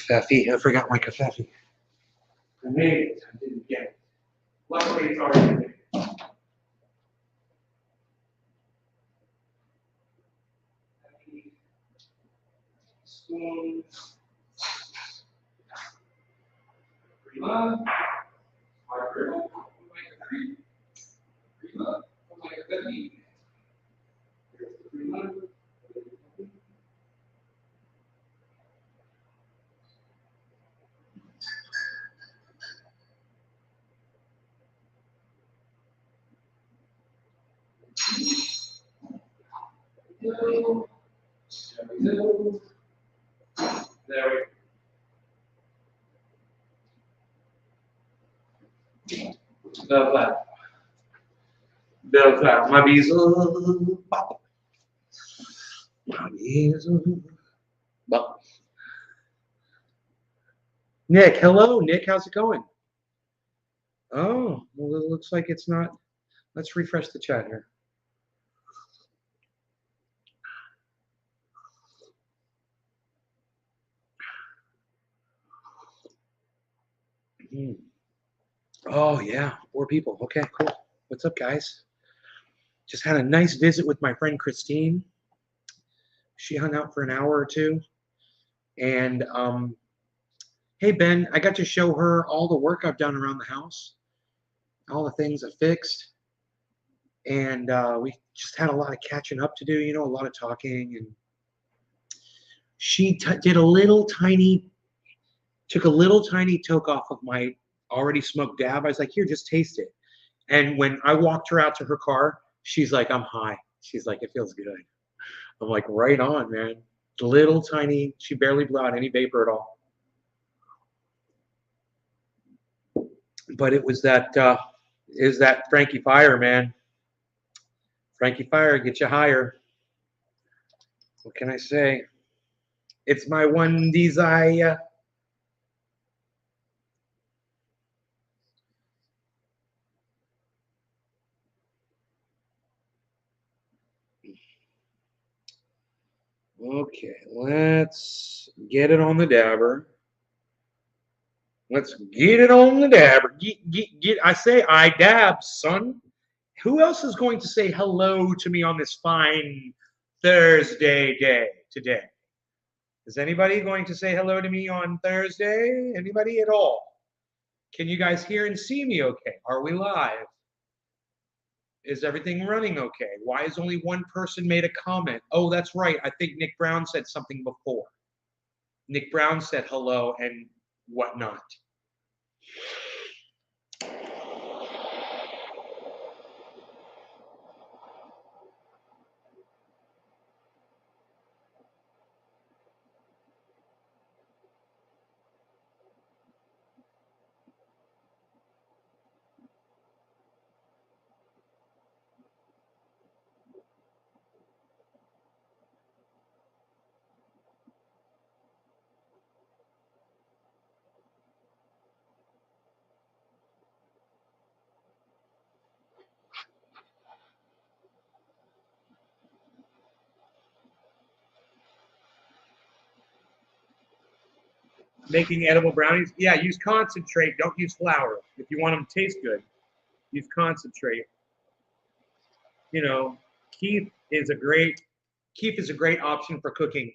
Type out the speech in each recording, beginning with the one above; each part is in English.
Covfefe. I forgot my Covfefe. I made it. I didn't get it. Luckily, it's already made. Spoons. Prima. My prima. Prima. My Covfefe. Here's the prima. There we go. Belfast. My bezel. My bezel. Nick, hello. Nick, how's it going? Oh, well, it looks like it's not. Let's refresh the chat here. Oh, yeah. 4 people. Okay, cool. What's up, guys? Just had a nice visit with my friend Christine. She hung out for an hour or two. And, hey, Ben, I got to show her all the work I've done around the house, all the things I fixed. And we just had a lot of catching up to do, you know, a lot of talking. And she did a little tiny, took a little tiny toke off of my already smoked dab. I was like, here, just taste it. And when I walked her out to her car, she's like, I'm high. She's like, it feels good. I'm like, right on, man. Little tiny, she barely blew out any vapor at all. But it was that, is that Frankie Fire, man. Frankie Fire, get you higher. What can I say? It's my one desire. Okay, let's get it on the dabber. Let's get it on the dabber. Get. I say iDAB, son. Who else is going to say hello to me on this fine Thursday day today? Is anybody going to say hello to me on Thursday? Anybody at all? Can you guys hear and see me okay? Are we live? Is everything running okay? Why has only one person made a comment? Oh, that's right. I think Nick Brown said something before. Nick Brown said hello and whatnot. Making edible brownies? Yeah, use concentrate. Don't use flour. If you want them to taste good, use concentrate. You know, Keef is a great option for cooking.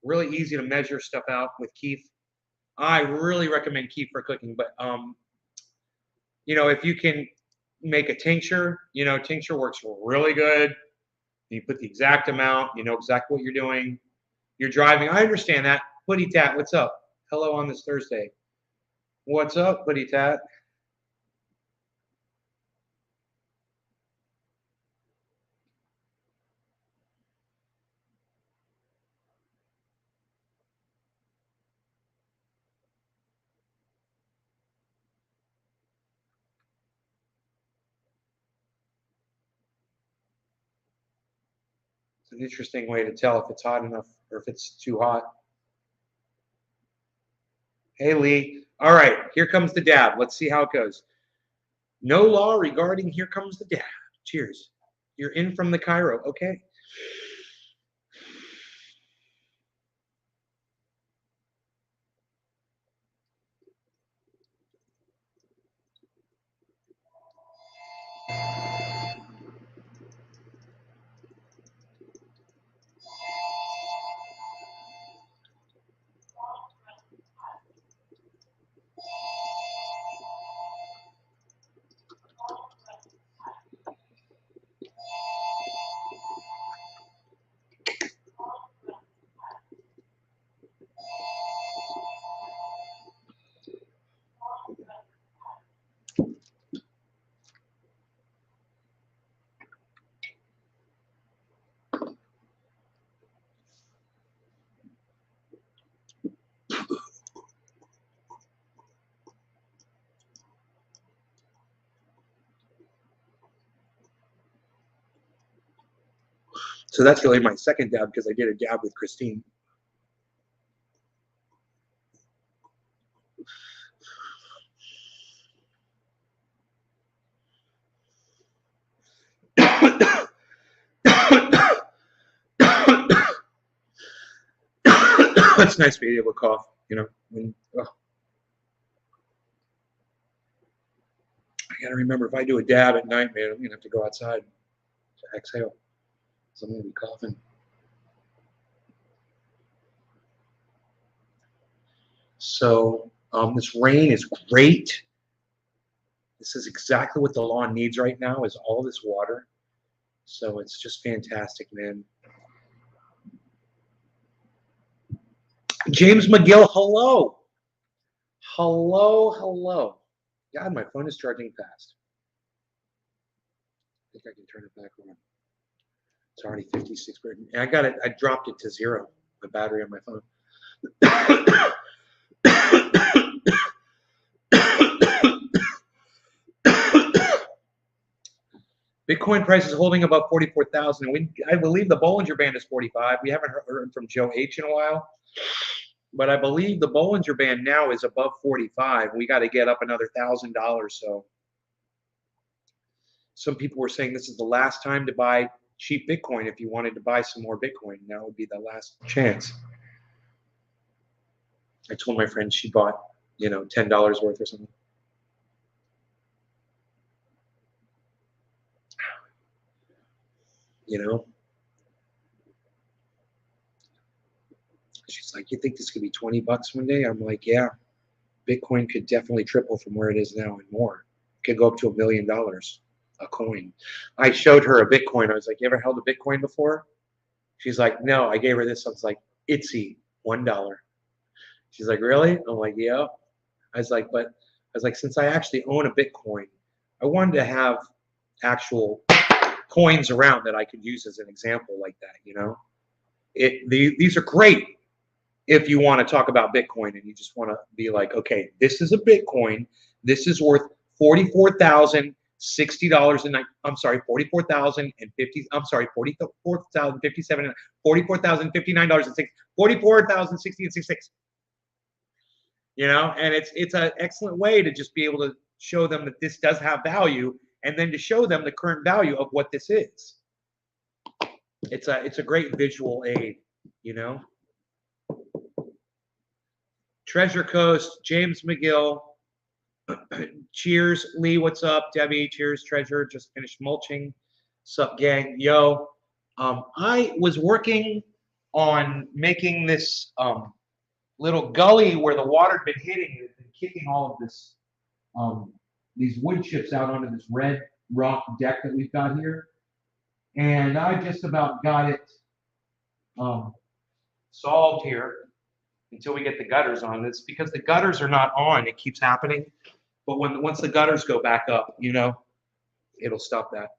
Really easy to measure stuff out with Keef. I really recommend Keef for cooking, but you know, if you can make a tincture, you know, tincture works really good. You put the exact amount, you know exactly what you're doing. You're driving. I understand that. Putty Tat, what's up? Hello on this Thursday. What's up, Putty Tat? It's an interesting way to tell if it's hot enough or if it's too hot. Hey, Lee. All right, here comes the dab. Let's see how it goes. No law regarding here comes the dab. Cheers. You're in from the Cairo. Okay. So that's really my second dab because I did a dab with Christine. It's nice being able to cough, you know. When, I got to remember, if I do a dab at night, man, I'm going to have to go outside to exhale. So I'm going to be coughing. So this rain is great. This is exactly what the lawn needs right now, is all this water. So it's just fantastic, man. James McGill, hello. Hello. God, my phone is charging fast. I think I can turn it back on. It's already 56%. I got it. I dropped it to 0, the battery on my phone. Bitcoin price is holding above 44,000. I believe the Bollinger Band is 45. We haven't heard from Joe H in a while, but I believe the Bollinger Band now is above 45. We got to get up another $1,000. So some people were saying this is the last time to buy cheap Bitcoin. If you wanted to buy some more Bitcoin, now would be the last chance. I told my friend she bought, $10 worth or something. She's like, you think this could be 20 bucks one day? I'm like, yeah, Bitcoin could definitely triple from where it is now and more. It could go up to $1 million a coin. I showed her a Bitcoin. I was like, you ever held a Bitcoin before? She's like, no. I gave her this. I was like, itsy, $1. She's like, really? I'm like, yeah. I was like, since I actually own a Bitcoin, I wanted to have actual coins around that I could use as an example like that, These are great if you want to talk about Bitcoin and you just want to be like, okay, this is a Bitcoin. This is worth $44,060 and I'm sorry, $44,050. I'm sorry, $44,057, $44,059 $44,060 and it's an excellent way to just be able to show them that this does have value, and then to show them the current value of what this is. It's a great visual aid, Treasure Coast, James McGill. Cheers, Lee. What's up, Debbie? Cheers, Treasure. Just finished mulching. Sup, gang? Yo, I was working on making this little gully where the water had been hitting. It had been kicking all of this, these wood chips out onto this red rock deck that we've got here. And I just about got it solved here until we get the gutters on. It's because the gutters are not on. It keeps happening. But once the gutters go back up, it'll stop that.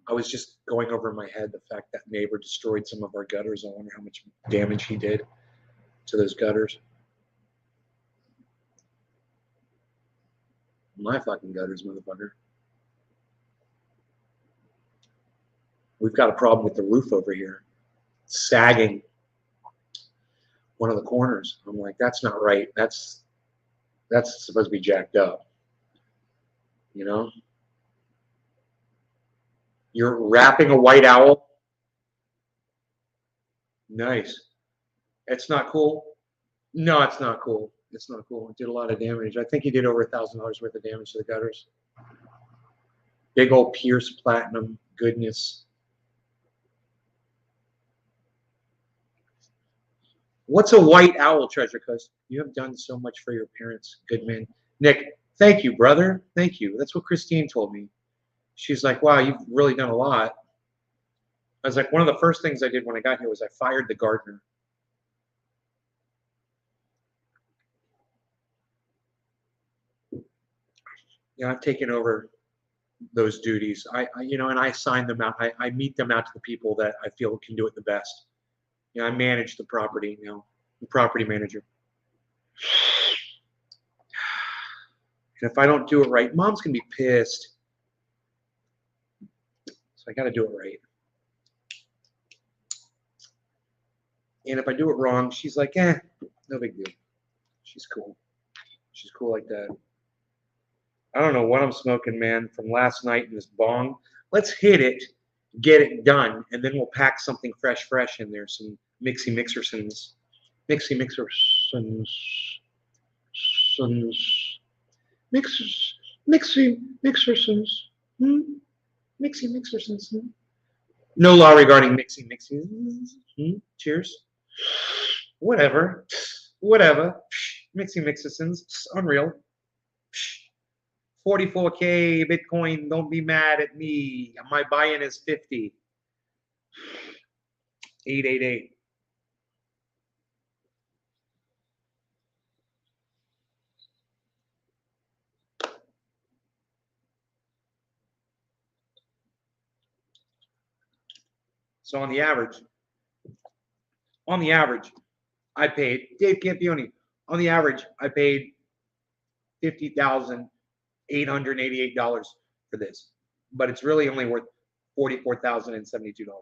I was just going over in my head the fact that neighbor destroyed some of our gutters. I wonder how much damage he did to those gutters. My fucking gutters, motherfucker. We've got a problem with the roof over here. It's sagging one of the corners. I'm like, that's not right. That's supposed to be jacked up. You're wrapping a white owl. Nice. It's not cool. No, it's not cool. It's not cool. It did a lot of damage. I think he did over $1,000 worth of damage to the gutters. Big old Pierce Platinum goodness. What's a white owl treasure coast? You have done so much for your parents, good man. Nick, thank you, brother. Thank you. That's what Christine told me. She's like, wow, you've really done a lot. I was like, one of the first things I did when I got here was I fired the gardener. Yeah, I've taken over those duties. And I assign them out. I meet them out to the people that I feel can do it the best. I manage the property now, the property manager. And if I don't do it right, mom's gonna be pissed. So I got to do it right. And if I do it wrong, she's like, no big deal. She's cool. She's cool like that. I don't know what I'm smoking, man, from last night in this bong. Let's hit it, get it done, and then we'll pack something fresh in there. Some mixy mixersons. Mixy mixersons. Mixy mixersons. Mixy mixersons. No law regarding mixy mixies. Cheers. Whatever. Mixy mixersons. Unreal. 44K Bitcoin, don't be mad at me. My buy-in is 50. 888. So on the average, I paid, Dave Campione, on the average, I paid $50,888 for this, but it's really only worth $44,072 right now.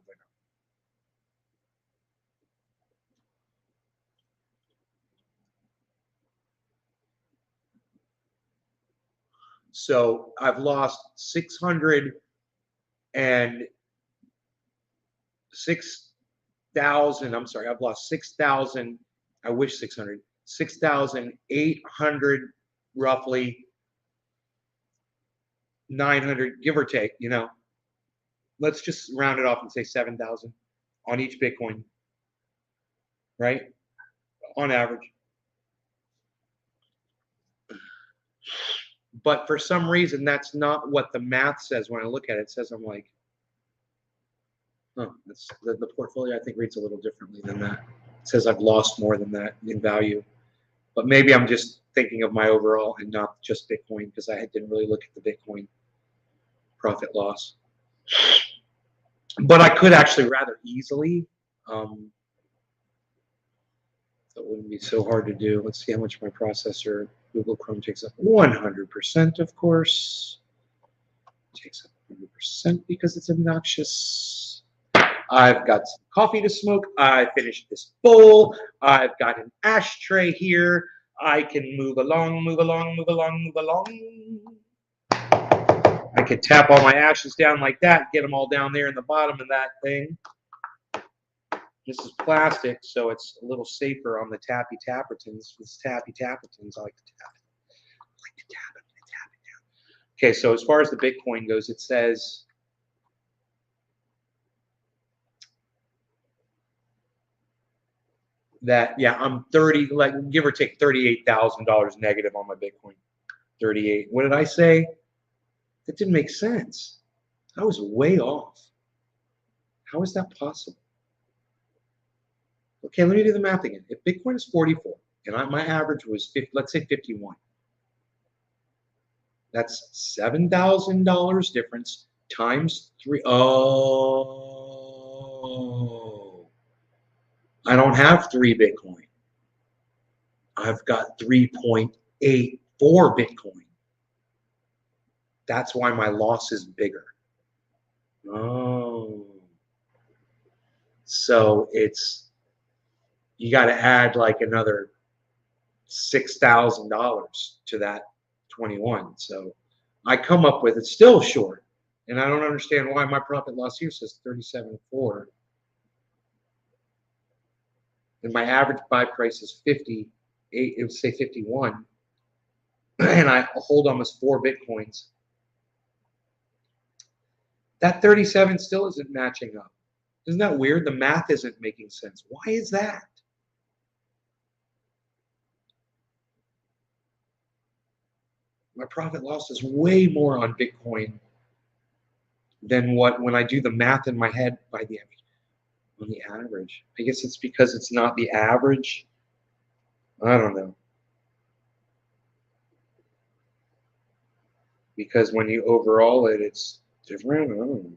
So I've lost 6,000. I'm sorry, I've lost 6,000. I wish 600. 6,800 roughly. 900, give or take, let's just round it off and say 7,000 on each Bitcoin, right? On average. But for some reason, that's not what the math says when I look at it. It says, I'm like, that's, the portfolio, I think, reads a little differently than that. It says I've lost more than that in value. But maybe I'm just thinking of my overall and not just Bitcoin, because I didn't really look at the Bitcoin profit loss. But I could actually rather easily. That wouldn't be so hard to do. Let's see how much my processor, Google Chrome, takes up. 100%, of course. Takes up 100% because it's obnoxious. I've got some coffee to smoke. I finished this bowl. I've got an ashtray here. I can move along. I could tap all my ashes down like that, get them all down there in the bottom of that thing. This is plastic, so it's a little safer on the tappy tappertons. It's tappy tappertons. I like to tap it. I like to tap it and tap it down. Okay, so as far as the Bitcoin goes, it says that, I'm 30, like give or take $38,000 negative on my Bitcoin. 38. What did I say? That didn't make sense. I was way off. How is that possible? Okay, let me do the math again. If Bitcoin is 44 and my average was 50, let's say 51, that's $7,000 difference times 3. Oh, I don't have 3 Bitcoin. I've got 3.84 Bitcoin. That's why my loss is bigger. Oh, so you got to add like another $6,000 to that 21. So I come up with, it's still short. And I don't understand why my profit loss here says 37.4. And my average buy price is 58, it would say 51. And I hold almost 4 Bitcoins. That 37 still isn't matching up. Isn't that weird? The math isn't making sense. Why is that? My profit loss is way more on Bitcoin than what when I do the math in my head by the on the average. I guess it's because it's not the average. I don't know. Because when you overall it, it's different. I don't know.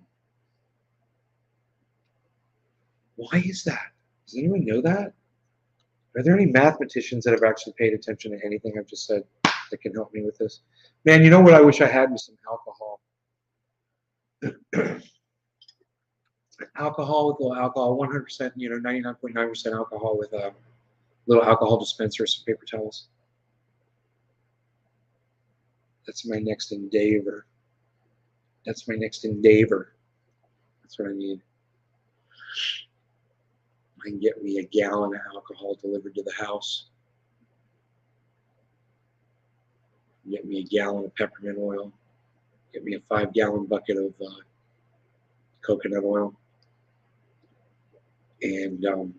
Why is that? Does anyone know that? Are there any mathematicians that have actually paid attention to anything I've just said that can help me with this? Man, you know what I wish I had was some alcohol. Alcohol with a little alcohol, 100%, 99.9% alcohol with a little alcohol dispenser, some paper towels. That's my next endeavor. That's my next endeavor. That's what I need. I can get me a gallon of alcohol delivered to the house. Get me a gallon of peppermint oil. Get me a 5-gallon bucket of coconut oil. And go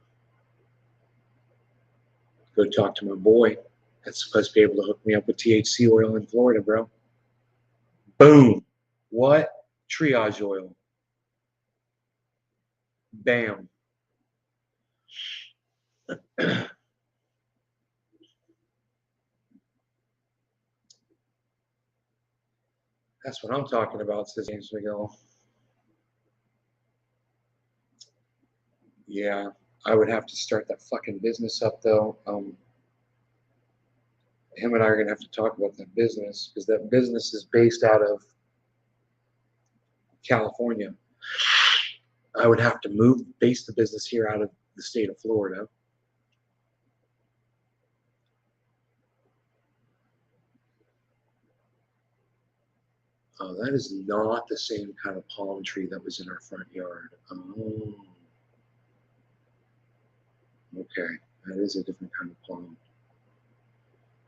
talk to my boy that's supposed to be able to hook me up with THC oil in Florida, bro. Boom. What? Triage oil. Bam. That's what I'm talking about, says James McGill. Yeah, I would have to start that fucking business up, though. Him and I are going to have to talk about that business because that business is based out of California. I would have to base the business here out of the state of Florida. Oh, that is not the same kind of palm tree that was in our front yard. Oh. Okay, that is a different kind of palm.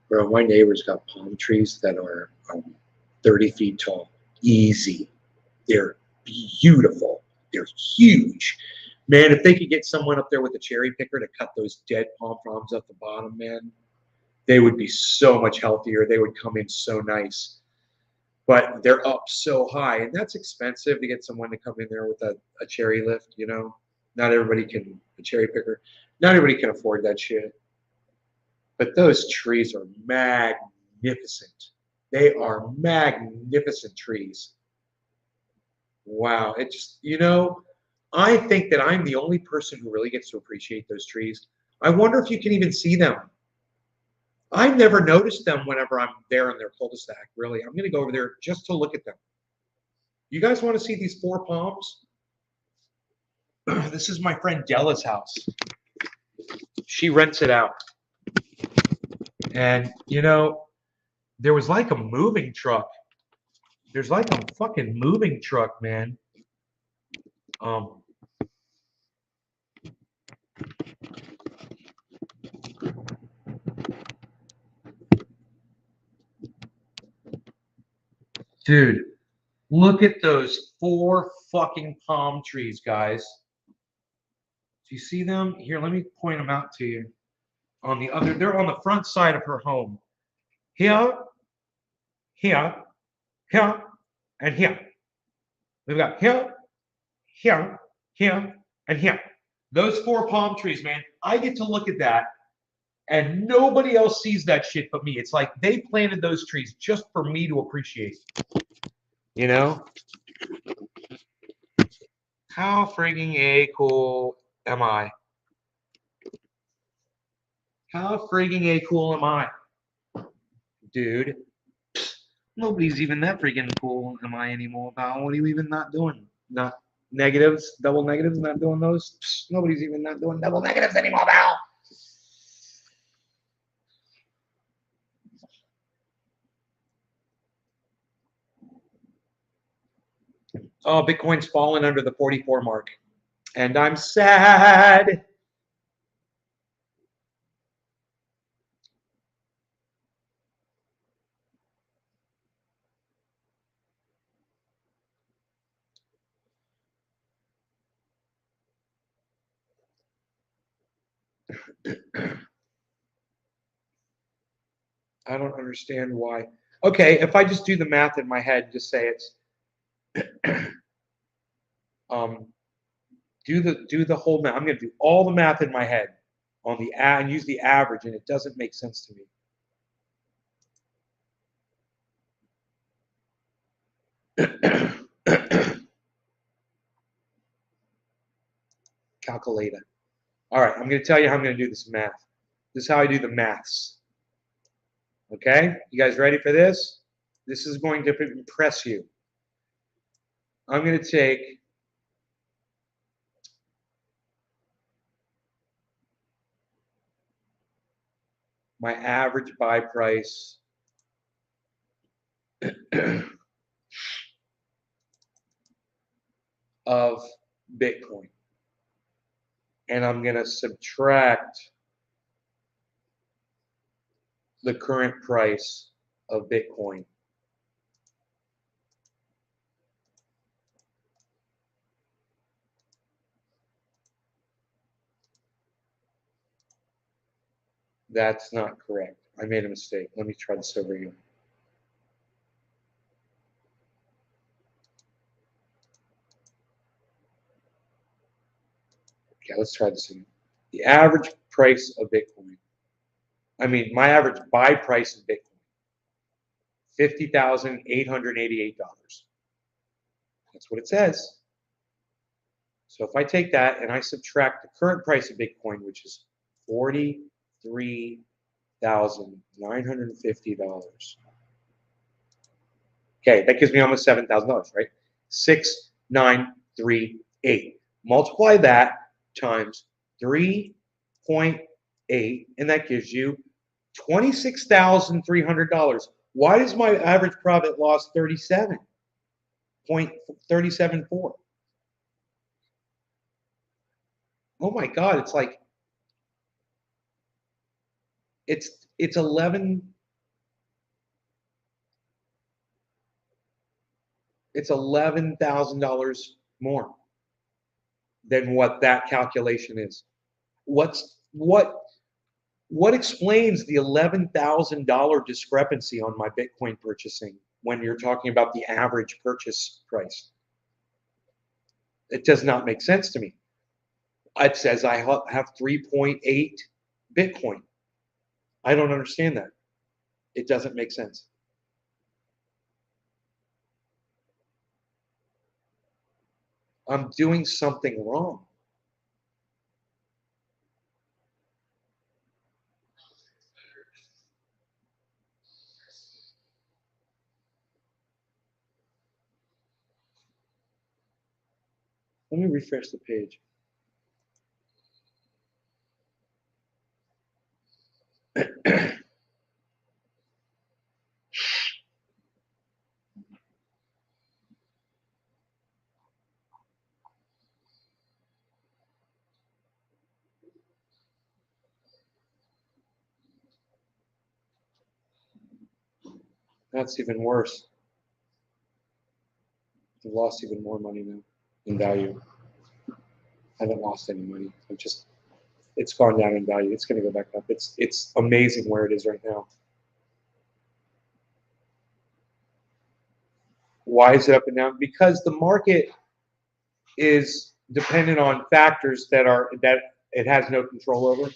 Bro, my neighbor's got palm trees that are 30 feet tall. Easy. They're beautiful. They're huge. Man, if they could get someone up there with a cherry picker to cut those dead palm fronds off the bottom, man, they would be so much healthier. They would come in so nice. But they're up so high, and that's expensive to get someone to come in there with a cherry lift, you know? Not everybody can, a cherry picker, not everybody can afford that shit. But those trees are magnificent. They are magnificent trees. Wow. It just, I think that I'm the only person who really gets to appreciate those trees. I wonder if you can even see them. I never noticed them whenever I'm there in their cul-de-sac, really. I'm going to go over there just to look at them. You guys want to see these 4 palms? This is my friend Della's house. She rents it out. And, there was like a moving truck. There's like a fucking moving truck, man. Dude, look at those 4 fucking palm trees, guys. Do you see them? Here, let me point them out to you. They're on the front side of her home. Here, here, here, and here. We've got here, here, here, and here. Those 4 palm trees, man. I get to look at that, and nobody else sees that shit but me. It's like they planted those trees just for me to appreciate. You know? How frigging cool am I? How frigging cool am I? Dude. Nobody's even that freaking cool am I anymore, pal. What are you even not doing? Not negatives, double negatives, not doing those? Nobody's even not doing double negatives anymore, pal. Oh, Bitcoin's fallen under the 44 mark. And I'm sad. I don't understand why. Okay, if I just do the math in my head, just say it's um, do the whole math. I'm going to do all the math in my head on the and use the average, and it doesn't make sense to me. Calculator. All right, I'm going to tell you how I'm going to do this math. This is how I do the maths. Okay, you guys ready for this? This is going to impress you. I'm going to take my average buy price of Bitcoin, and I'm going to subtract the current price of Bitcoin. That's not correct. I made a mistake. Let me try this over again. Okay, let's try this again. The average price of Bitcoin. My average buy price of Bitcoin, $50,888. That's what it says. So if I take that and I subtract the current price of Bitcoin, which is $43,950. Okay, that gives me almost $7,000, right? 6,938. Multiply that times 3.8, and that gives you $26,300. Why is my average profit loss 37.374? Oh my God, it's like it's 11 it's $11,000 more than what that calculation is. What explains the $11,000 discrepancy on my Bitcoin purchasing when you're talking about the average purchase price? It does not make sense to me. It says I have 3.8 Bitcoin. I don't understand that. It doesn't make sense. I'm doing something wrong. Let me refresh the page. That's even worse. I've lost even more money now in value. I haven't lost any money. It's gone down in value. It's going to go back up. It's amazing where it is right now. Why is it up and down? Because the market is dependent on factors that it has no control over.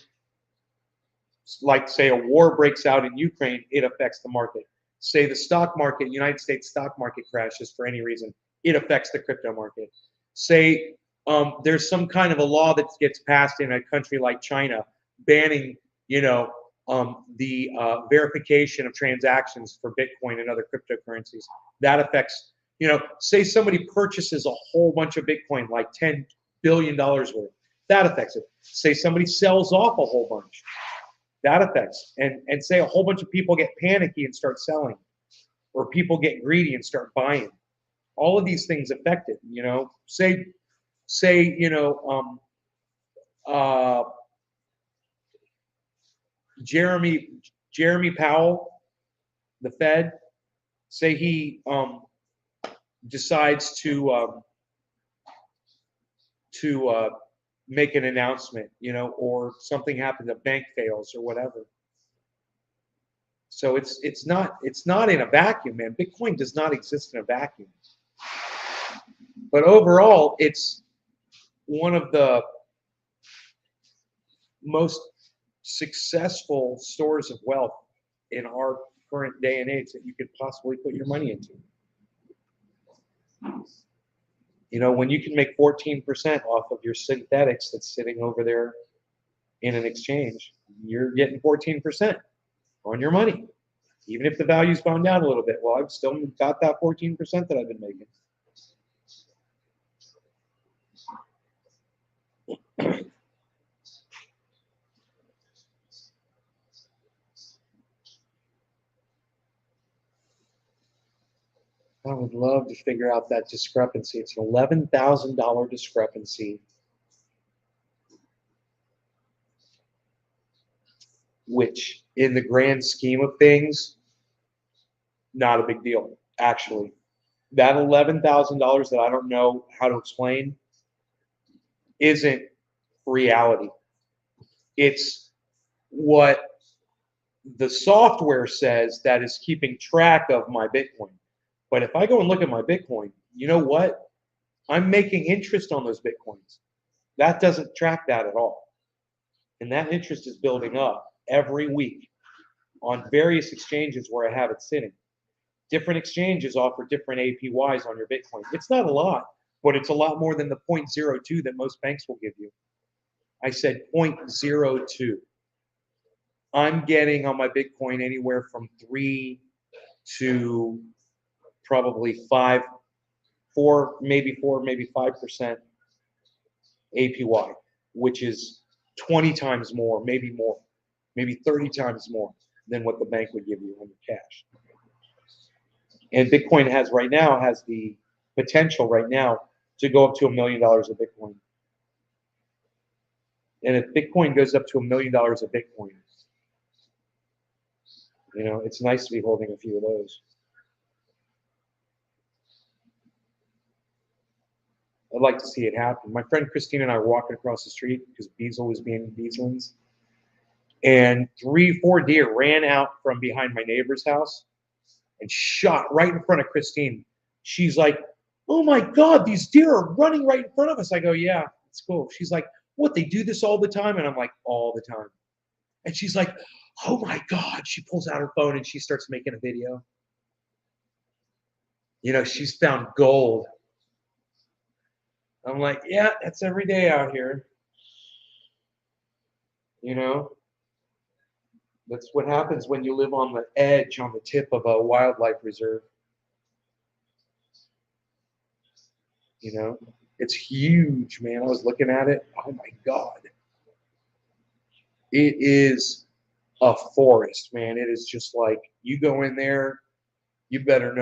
Like say a war breaks out in Ukraine, it affects the market. Say the stock market, United States stock market crashes for any reason, it affects the crypto market. Say there's some kind of a law that gets passed in a country like China banning, the verification of transactions for Bitcoin and other cryptocurrencies. That affects, say somebody purchases a whole bunch of Bitcoin, like $10 billion worth. That affects it. Say somebody sells off a whole bunch. That affects. And say a whole bunch of people get panicky and start selling, or people get greedy and start buying. All of these things affect it. Say uh, Jeremy Powell, the Fed, say he decides to make an announcement, or something happens, a bank fails or whatever. So it's not in a vacuum, man. Bitcoin does not exist in a vacuum. But overall, it's one of the most successful stores of wealth in our current day and age that you could possibly put your money into. You know, when you can make 14% off of your synthetics that's sitting over there in an exchange, you're getting 14% on your money. Even if the value's gone down a little bit, well, I've still got that 14% that I've been making. I would love to figure out that discrepancy. It's an $11,000 discrepancy, which in the grand scheme of things, not a big deal, actually. That $11,000 that I don't know how to explain isn't reality. It's what the software says that is keeping track of my Bitcoin. But if I go and look at my Bitcoin, you know what? I'm making interest on those Bitcoins. That doesn't track that at all. And that interest is building up every week on various exchanges where I have it sitting. Different exchanges offer different APYs on your Bitcoin. It's not a lot, but it's a lot more than the 0.02 that most banks will give you. I said 0.02. I'm getting on my Bitcoin anywhere from 3 to probably 5, 4, maybe 5% APY, which is 20 times more, maybe 30 times more than what the bank would give you on your cash. And Bitcoin has the potential right now to go up to $1 million of Bitcoin. And if Bitcoin goes up to $1 million of Bitcoin, you know, it's nice to be holding a few of those. I'd like to see it happen. My friend Christine and I were walking across the street because Beazle was being Beazlins. And 3-4 deer ran out from behind my neighbor's house and shot right in front of Christine. She's like, "Oh my God, these deer are running right in front of us." I go, "Yeah, it's cool." She's like, "What, they do this all the time?" And I'm like, "All the time." And she's like, "Oh my God." She pulls out her phone and she starts making a video. You know, she's found gold. I'm like, "Yeah, that's every day out here." You know, that's what happens when you live on the edge, on the tip of a wildlife reserve. You know, it's huge, man. I was looking at it. Oh my God. It is a forest, man. It is just like you go in there, you better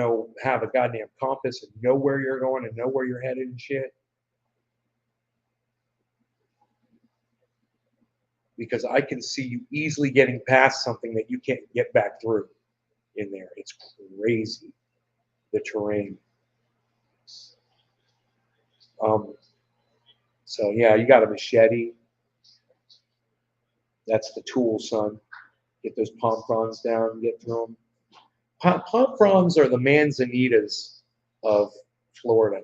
have a goddamn compass and know where you're going and know where you're headed and shit. Because I can see you easily getting past something that you can't get back through in there. It's crazy, the terrain. So yeah, you got a machete. That's the tool, son. Get those palm fronds down, get through them. Palm fronds are the manzanitas of Florida.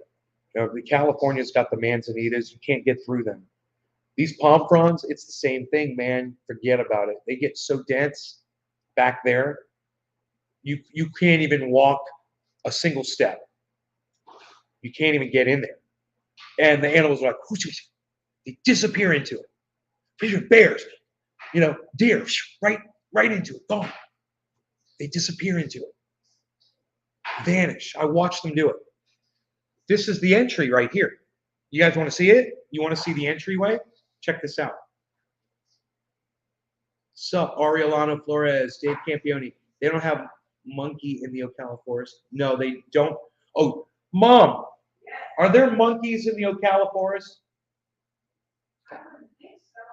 You know, California's got the manzanitas. You can't get through them. These palm fronds, it's the same thing, man. Forget about it. They get so dense back there, you can't even walk a single step. You can't even get in there. And the animals are like, they disappear into it. These are bears, you know, deer, right into it, gone. They disappear into it, vanish. I watch them do it. This is the entry right here. You guys want to see it? You want to see the entryway? Check this out. Sup, Ariolano Flores, Dave Campione. They don't have monkey in the Ocala forest. No, they don't. Oh, Mom, are there monkeys in the Ocala forest?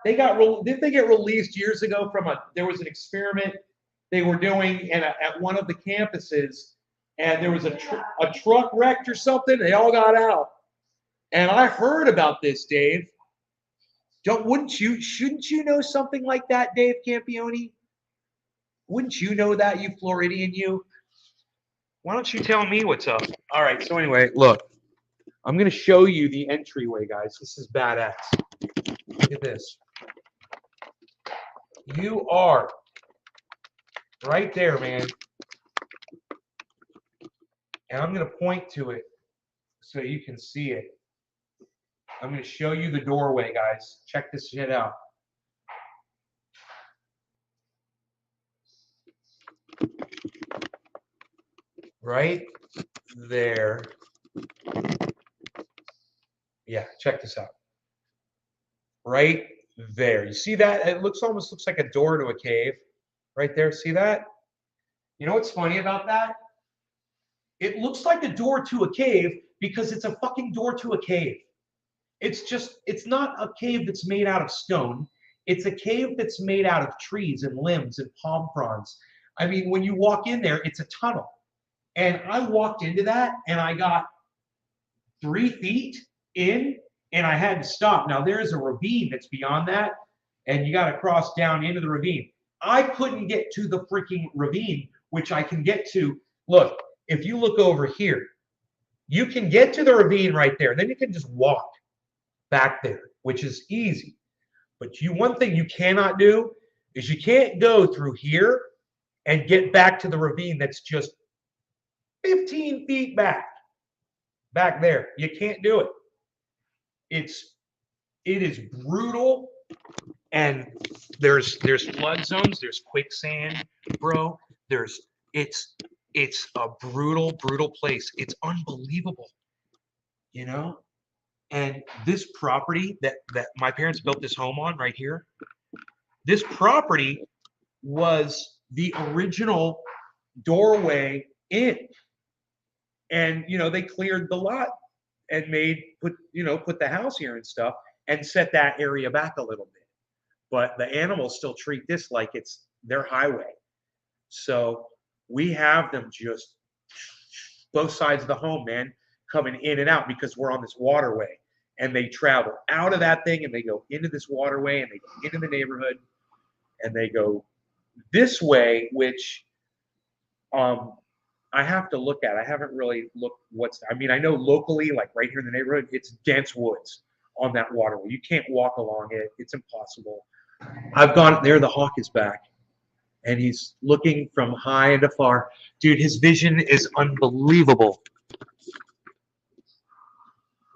Didn't they get released years ago from there was an experiment they were doing at one of the campuses, and there was a truck wrecked or something. They all got out. And I heard about this, Dave. Shouldn't you know something like that, Dave Campione? Wouldn't you know that, you Floridian, you? Why don't you tell me what's up? All right, so anyway, look. I'm going to show you the entryway, guys. This is badass. Look at this. You are right there, man. And I'm going to point to it so you can see it. I'm going to show you the doorway, guys. Check this shit out. Right there. Yeah, check this out. Right there. You see that? It almost looks like a door to a cave. Right there. See that? You know what's funny about that? It looks like a door to a cave because it's a fucking door to a cave. It's not a cave that's made out of stone. It's a cave that's made out of trees and limbs and palm fronds. I mean, when you walk in there, it's a tunnel. And I walked into that and I got 3 feet in and I had to stop. Now, there's a ravine that's beyond that, and you got to cross down into the ravine. I couldn't get to the freaking ravine, which I can get to. Look, if you look over here, you can get to the ravine right there. Then you can just walk back there, which is easy. But one thing you cannot do is you can't go through here and get back to the ravine that's just 15 feet back there. You can't do it. It is brutal, and there's flood zones, there's quicksand, bro. It's a brutal place. It's unbelievable, you know. And this property that my parents built this home on right here, this property was the original doorway in. And, you know, they cleared the lot and put the house here and stuff and set that area back a little bit. But the animals still treat this like it's their highway. So we have them just both sides of the home, man, coming in and out because we're on this waterway. And they travel out of that thing and they go into this waterway and they go into the neighborhood and they go this way, which I have to look at. I haven't really looked I know locally, like right here in the neighborhood, it's dense woods on that waterway. You can't walk along it. It's impossible. I've gone there. The hawk is back and he's looking from high and afar. Dude, his vision is unbelievable.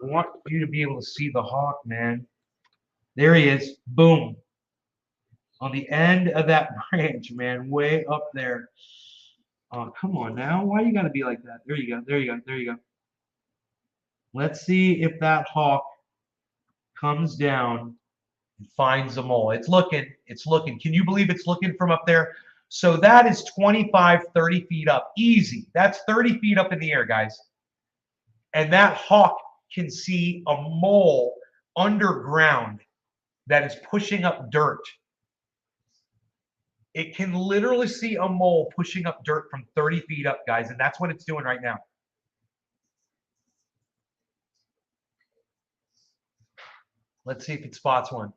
I want you to be able to see the hawk, man. There he is. Boom. On the end of that branch, man, way up there. Oh, come on now. Why you got to be like that? There you go. There you go. There you go. Let's see if that hawk comes down and finds a mole. It's looking. It's looking. Can you believe it's looking from up there? So that is 25, 30 feet up. Easy. That's 30 feet up in the air, guys. And that hawk can see a mole underground that is pushing up dirt. It can literally see a mole pushing up dirt from 30 feet up, guys, and that's what it's doing right now. Let's see if it spots one.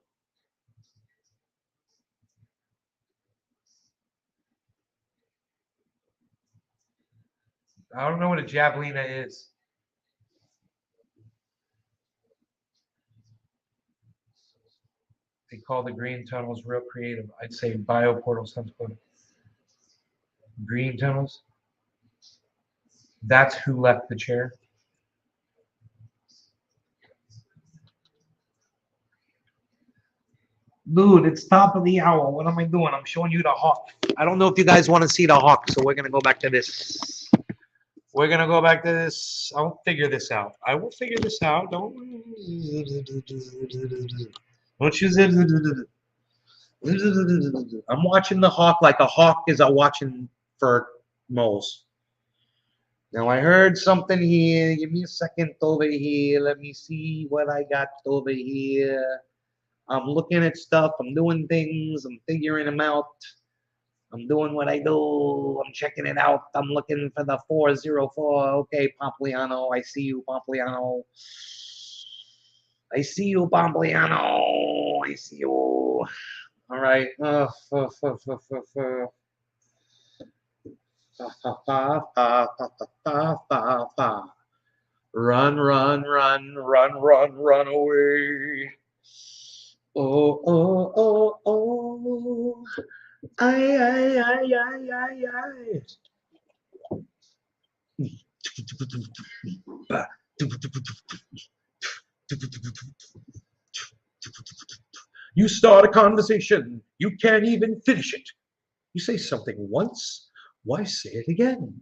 I don't know what a javelina is. They call the green tunnels real creative. I'd say bioportal sounds good. Green tunnels. That's who left the chair. Dude, it's top of the hour. What am I doing? I'm showing you the hawk. I don't know if you guys want to see the hawk, so we're going to go back to this. We're going to go back to this. I'll figure this out. I will figure this out. Don't you. I'm watching the hawk like a hawk is watching for moles. Now I heard something here. Give me a second over here. Let me see what I got over here. I'm looking at stuff. I'm doing things. I'm figuring them out. I'm doing what I do. I'm checking it out. I'm looking for the 404. Okay, Pompliano. I see you, Pompliano. I see you, Pompliano. I see you. All right. Fa, fa, fa, fa, fa, fa, fa, fa, fa. Run, run, run, run, run, run away. Oh, oh, oh, oh. Ay, ay, ay, ay, ay, ay. You start a conversation, you can't even finish it. You say something once, why say it again?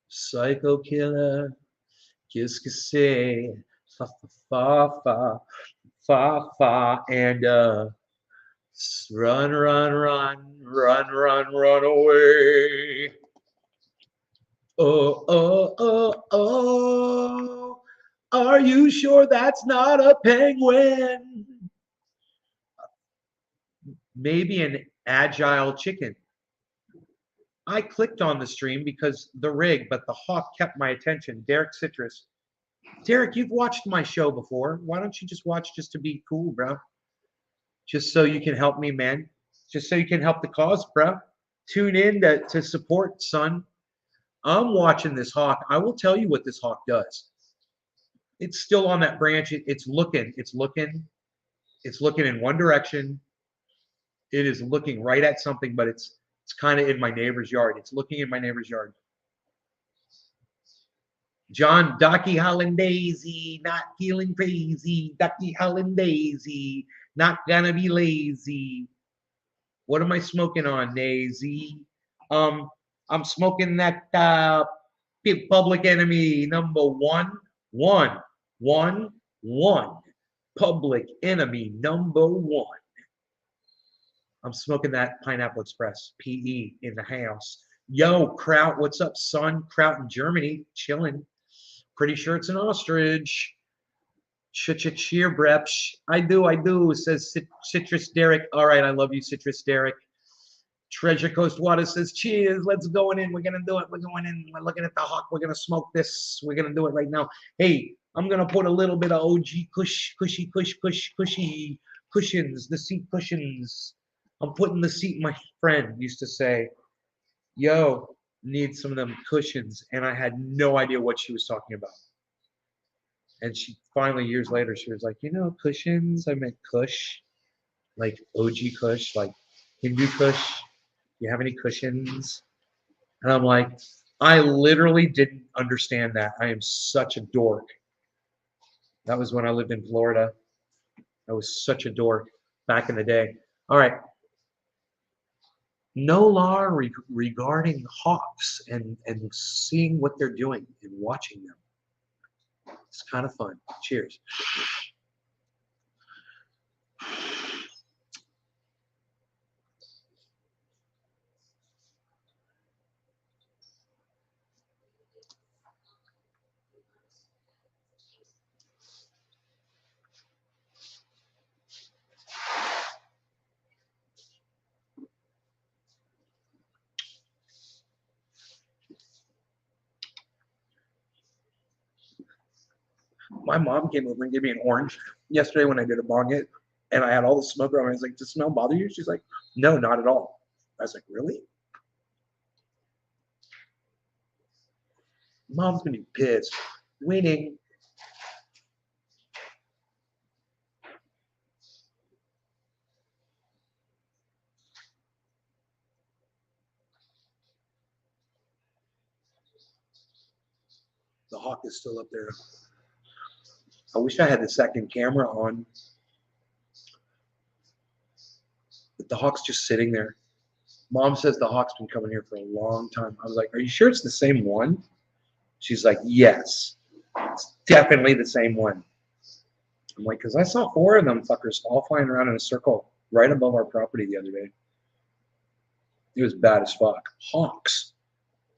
Psycho killer, qu'est-ce que c'est? Fa fa fa fa fa and run run run run run run away. Oh oh oh oh. Are you sure that's not a penguin? Maybe an agile chicken. I clicked on the stream because the rig, but the hawk kept my attention. Derek Citrus. Derek, you've watched my show before. Why don't you just watch just to be cool, bro? Just so you can help me, man. Just so you can help the cause, bro. Tune in to support, son. I'm watching this hawk. I will tell you what this hawk does. It's still on that branch. It's looking. It's looking. It's looking in one direction. It is looking right at something, but it's kind of in my neighbor's yard. It's looking in my neighbor's yard. John Ducky Hollandaisy, not feeling crazy. Ducky Hollandaisy, not gonna be lazy. What am I smoking on, Nazy? I'm smoking that Public Enemy number one. Public Enemy number one. I'm smoking that Pineapple Express, PE in the house. Yo, Kraut, what's up, son? Kraut in Germany, chilling. Pretty sure it's an ostrich. Cheer, Breps. I do, says Citrus Derek. All right, I love you, Citrus Derek. Treasure Coast Water says, cheers, let's go in. We're going to do it. We're going in. We're looking at the hawk. We're going to smoke this. We're going to do it right now. Hey, I'm going to put a little bit of OG cushy cushions, the seat cushions. I'm putting the seat, my friend used to say, yo, need some of them cushions. And I had no idea what she was talking about. And she finally, years later, she was like, cushions, I meant Kush, like OG Kush, like Hindu Kush. You have any cushions? And I'm like, I literally didn't understand that. I am such a dork. That was when I lived in Florida. I was such a dork back in the day. All right. No law regarding hawks and seeing what they're doing and watching them. It's kind of fun. Cheers. My mom came over and gave me an orange yesterday when I did a bong hit, and I had all the smoke around. I was like, does the smell bother you? She's like, no, not at all. I was like, really? Mom's gonna be pissed. Winning. The hawk is still up there. I wish I had the second camera on. But the hawk's just sitting there. Mom says the hawk's been coming here for a long time. I was like, are you sure it's the same one? She's like, yes, it's definitely the same one. I'm like, because I saw 4 of them fuckers all flying around in a circle right above our property the other day. It was bad as fuck. Hawks.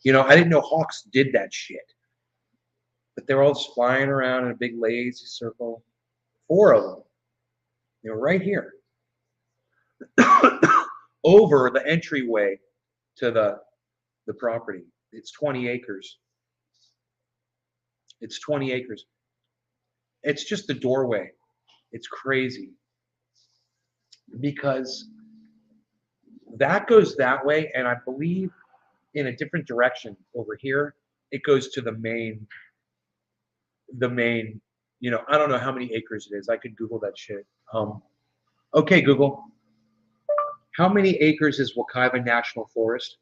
I didn't know hawks did that shit. But they were all just flying around in a big lazy circle. 4 of them. They were right here. Over the entryway to the property. It's 20 acres. It's 20 acres. It's just the doorway. It's crazy because that goes that way, and I believe in a different direction over here. It goes to the main. I don't know how many acres it is. I could Google that shit. Okay, Google. How many acres is Wekiva National Forest?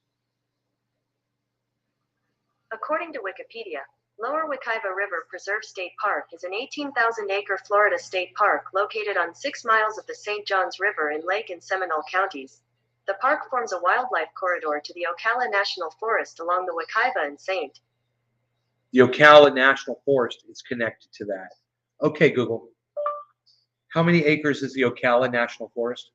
According to Wikipedia, Lower Wekiva River Preserve State Park is an 18,000-acre Florida state park located on 6 miles of the St. Johns River in Lake and Seminole counties. The park forms a wildlife corridor to the Ocala National Forest along the Wekiva and St. The Ocala National Forest is connected to that. Okay, Google. How many acres is the Ocala National Forest?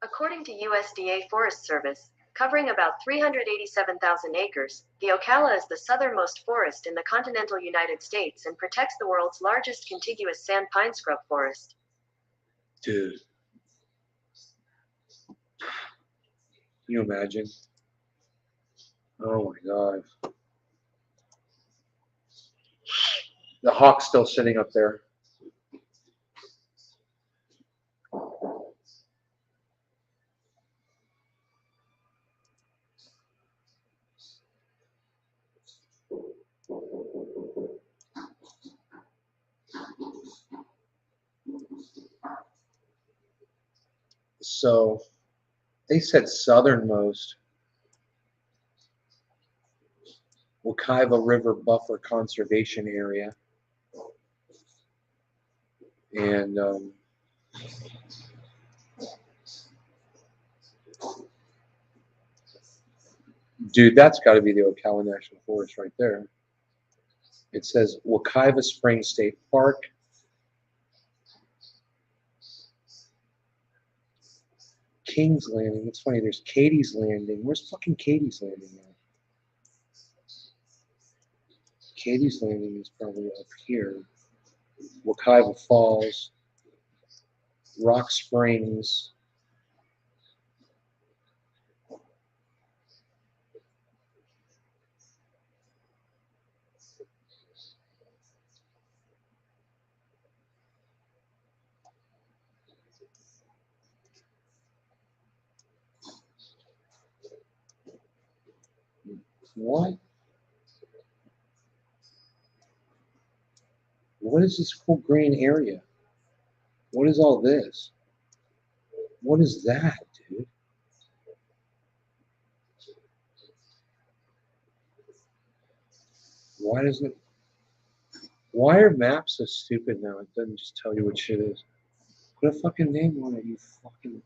According to USDA Forest Service, covering about 387,000 acres, the Ocala is the southernmost forest in the continental United States and protects the world's largest contiguous sand pine scrub forest. Dude. Can you imagine? Oh my God. The hawk's still sitting up there. So they said southernmost Wekiva River Buffer Conservation Area. And dude, that's got to be the Ocala National Forest right there. It says Wekiva Springs State Park. King's Landing. It's funny, there's Katie's Landing. Where's fucking Katie's Landing now? Katie's Landing is probably up here. Wekiva Falls. Rock Springs. What? What is this cool green area? What is all this? What is that, dude? Why doesn't it? Why are maps so stupid now? It doesn't just tell you what shit is. Put a fucking name on it, you fucking.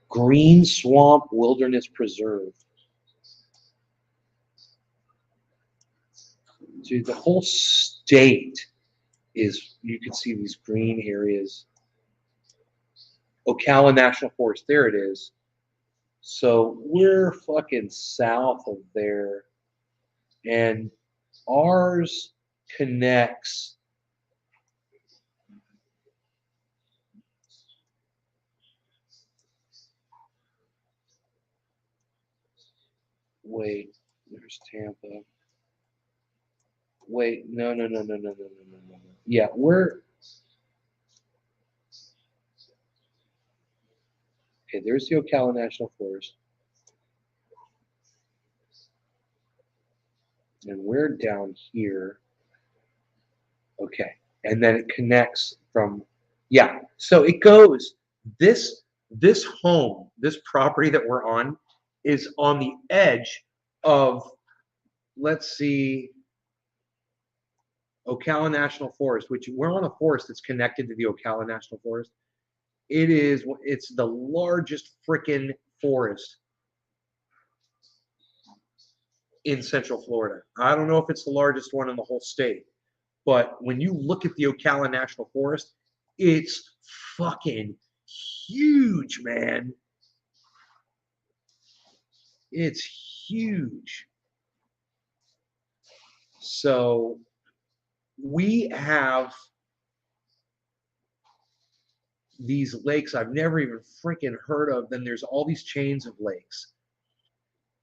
Green Swamp Wilderness Preserve. Dude, the whole state is, you can see these green areas. Ocala National Forest, there it is. So we're fucking south of there. And ours connects. Wait, there's Tampa. Wait, no. Yeah, we're. Okay, there's the Ocala National Forest. And we're down here. Okay, and then it connects from, yeah. So it goes, this home, this property that we're on is on the edge of, let's see, Ocala National Forest, which we're on a forest that's connected to the Ocala National Forest. It's the largest frickin' forest in Central Florida. I don't know if it's the largest one in the whole state, but when you look at the Ocala National Forest, it's fucking huge, man. It's huge. So we have these lakes I've never even freaking heard of. Then there's all these chains of lakes.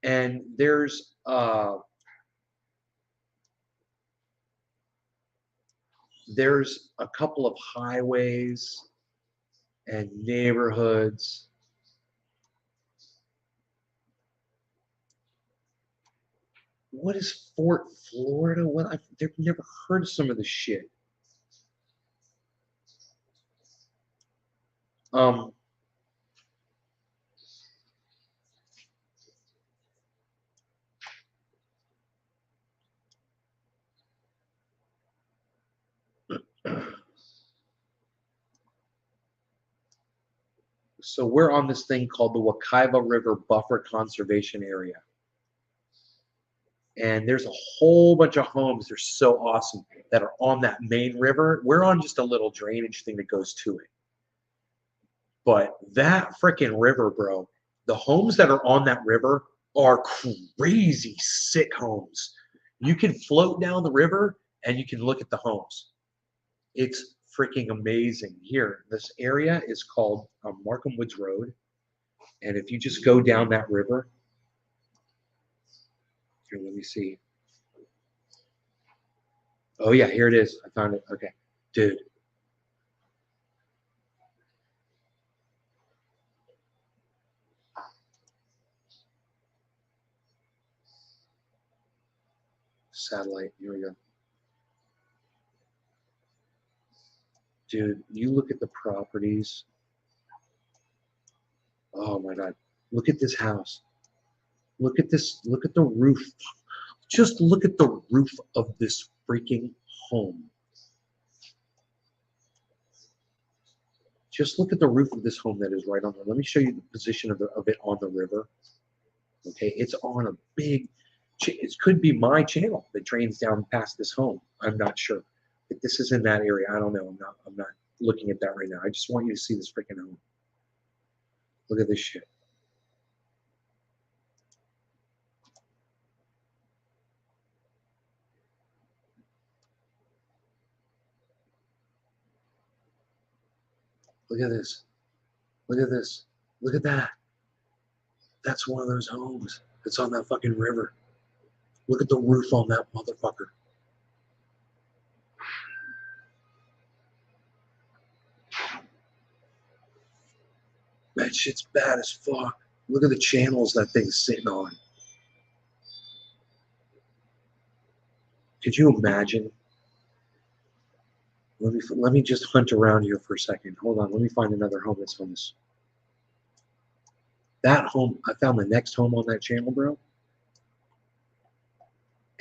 And there's there's a couple of highways and neighborhoods. What is Fort Florida? What I've never heard of some of this shit. Um, so we're on this thing called the Wekiva River Buffer Conservation Area. And there's a whole bunch of homes, they're so awesome, that are on that main river. We're on just a little drainage thing that goes to it. But that freaking river, bro, the homes that are on that river are crazy sick homes. You can float down the river and you can look at the homes. It's freaking amazing. Here, this area is called Markham Woods Road. And if you just go down that river, here, let me see. Oh, yeah, here it is. I found it. Okay. Dude. Satellite. Here we go. Dude, you look at the properties. Oh, my God. Look at this house. Look at this. Look at the roof. Just look at the roof of this freaking home. Just look at the roof of this home that is right on there. Let me show you the position of it on the river. Okay, it's on a big, it could be my channel that drains down past this home. I'm not sure. But this is in that area. I don't know. I'm not looking at that right now. I just want you to see this freaking home. Look at this shit. Look at this. Look at this. Look at that. That's one of those homes. It's on that fucking river. Look at the roof on that motherfucker. That shit's bad as fuck. Look at the channels that thing's sitting on. Could you imagine? Let me just hunt around here for a second. Hold on. Let me find another home that's on this. That home, I found the next home on that channel, bro.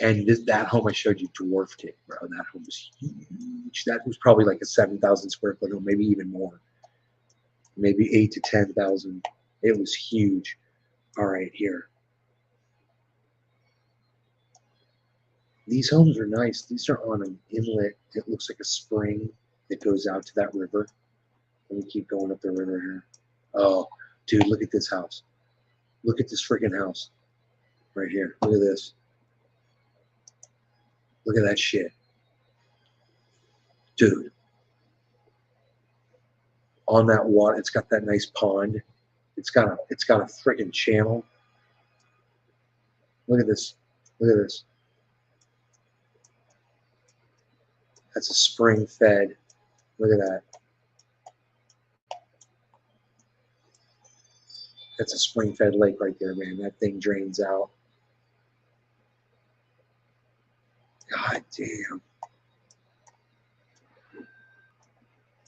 And that home I showed you dwarfed it, bro. That home was huge. That was probably like a 7,000 square foot home, maybe even more. Maybe 8 to 10,000. It was huge. All right, here. These homes are nice. These are on an inlet. It looks like a spring that goes out to that river. Let me keep going up the river here. Oh, dude, look at this house. Look at this freaking house. Right here. Look at this. Look at that shit. Dude. On that water, it's got that nice pond. It's got a freaking channel. Look at this. Look at this. That's a spring fed. Look at that. That's a spring fed lake right there, man. That thing drains out. God damn.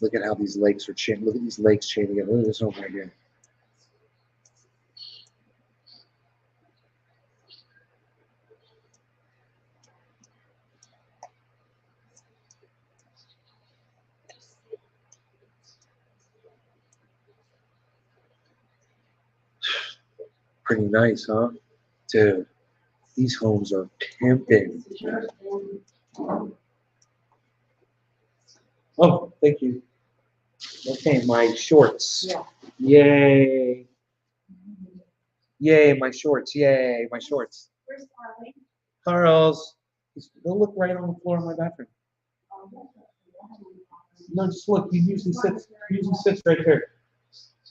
Look at how these lakes are chaining. Look at these lakes chaining together. Look at this home right here. Pretty nice, huh? Dude, these homes are pimping. Oh, thank you. Okay, my shorts. Yeah. Yay. Yay, my shorts. Yay, my shorts. Where's Carly? Carl's. Go look right on the floor of my bathroom. No, just look. He usually sits right there.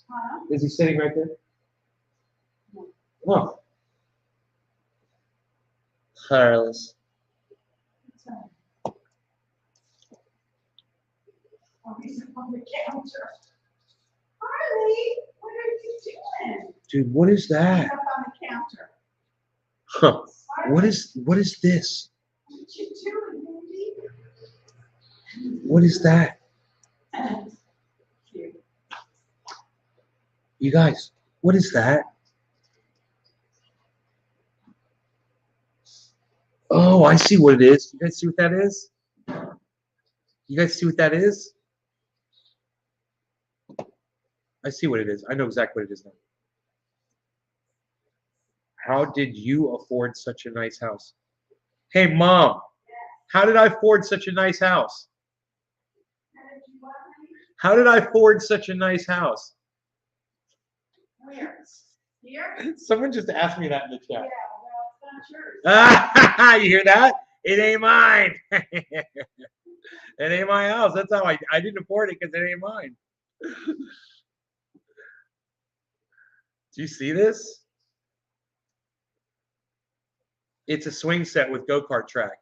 Huh? Is he sitting right there? Oh. Carlos. Oh, he's up on the counter. Harley, what are you doing? Dude, what is He's that? up on the counter. Huh. Harley, What is this? what you doing, baby? What is that? Cute. You guys, what is that? Oh, I see what it is. You guys see what that is? You guys see what that is? I see what it is. I know exactly what it is now. How did you afford such a nice house? Hey, Mom, how did I afford such a nice house? How did I afford such a nice house? Where? Here? Someone just asked me that in the Yeah, chat. well, it's not yours. You hear that? It ain't mine. It ain't my house. That's how I didn't afford it because it ain't mine. Do you see this? It's a swing set with go-kart track.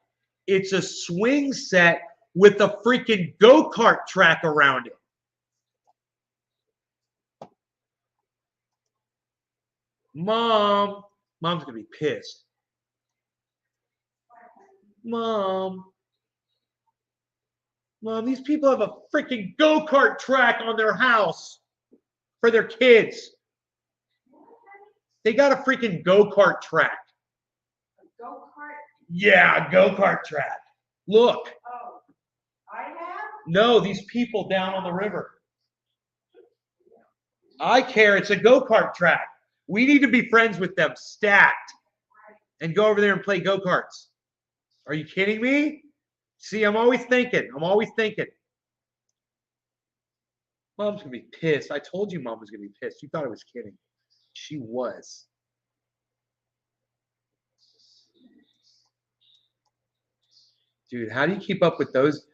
It's a swing set with a freaking go-kart track around it. Mom's gonna be pissed. Mom, these people have a freaking go-kart track on their house for their kids. They got a freaking go-kart track. A go-kart? Yeah, a go-kart track. Look. Oh, I have? No, these people down on the river. I care. It's a go-kart track. We need to be friends with them, stacked, and go over there and play go-karts. Are you kidding me? See, I'm always thinking. Mom's going to be pissed. I told you Mom was going to be pissed. You thought I was kidding. She was. Dude, how do you keep up with those?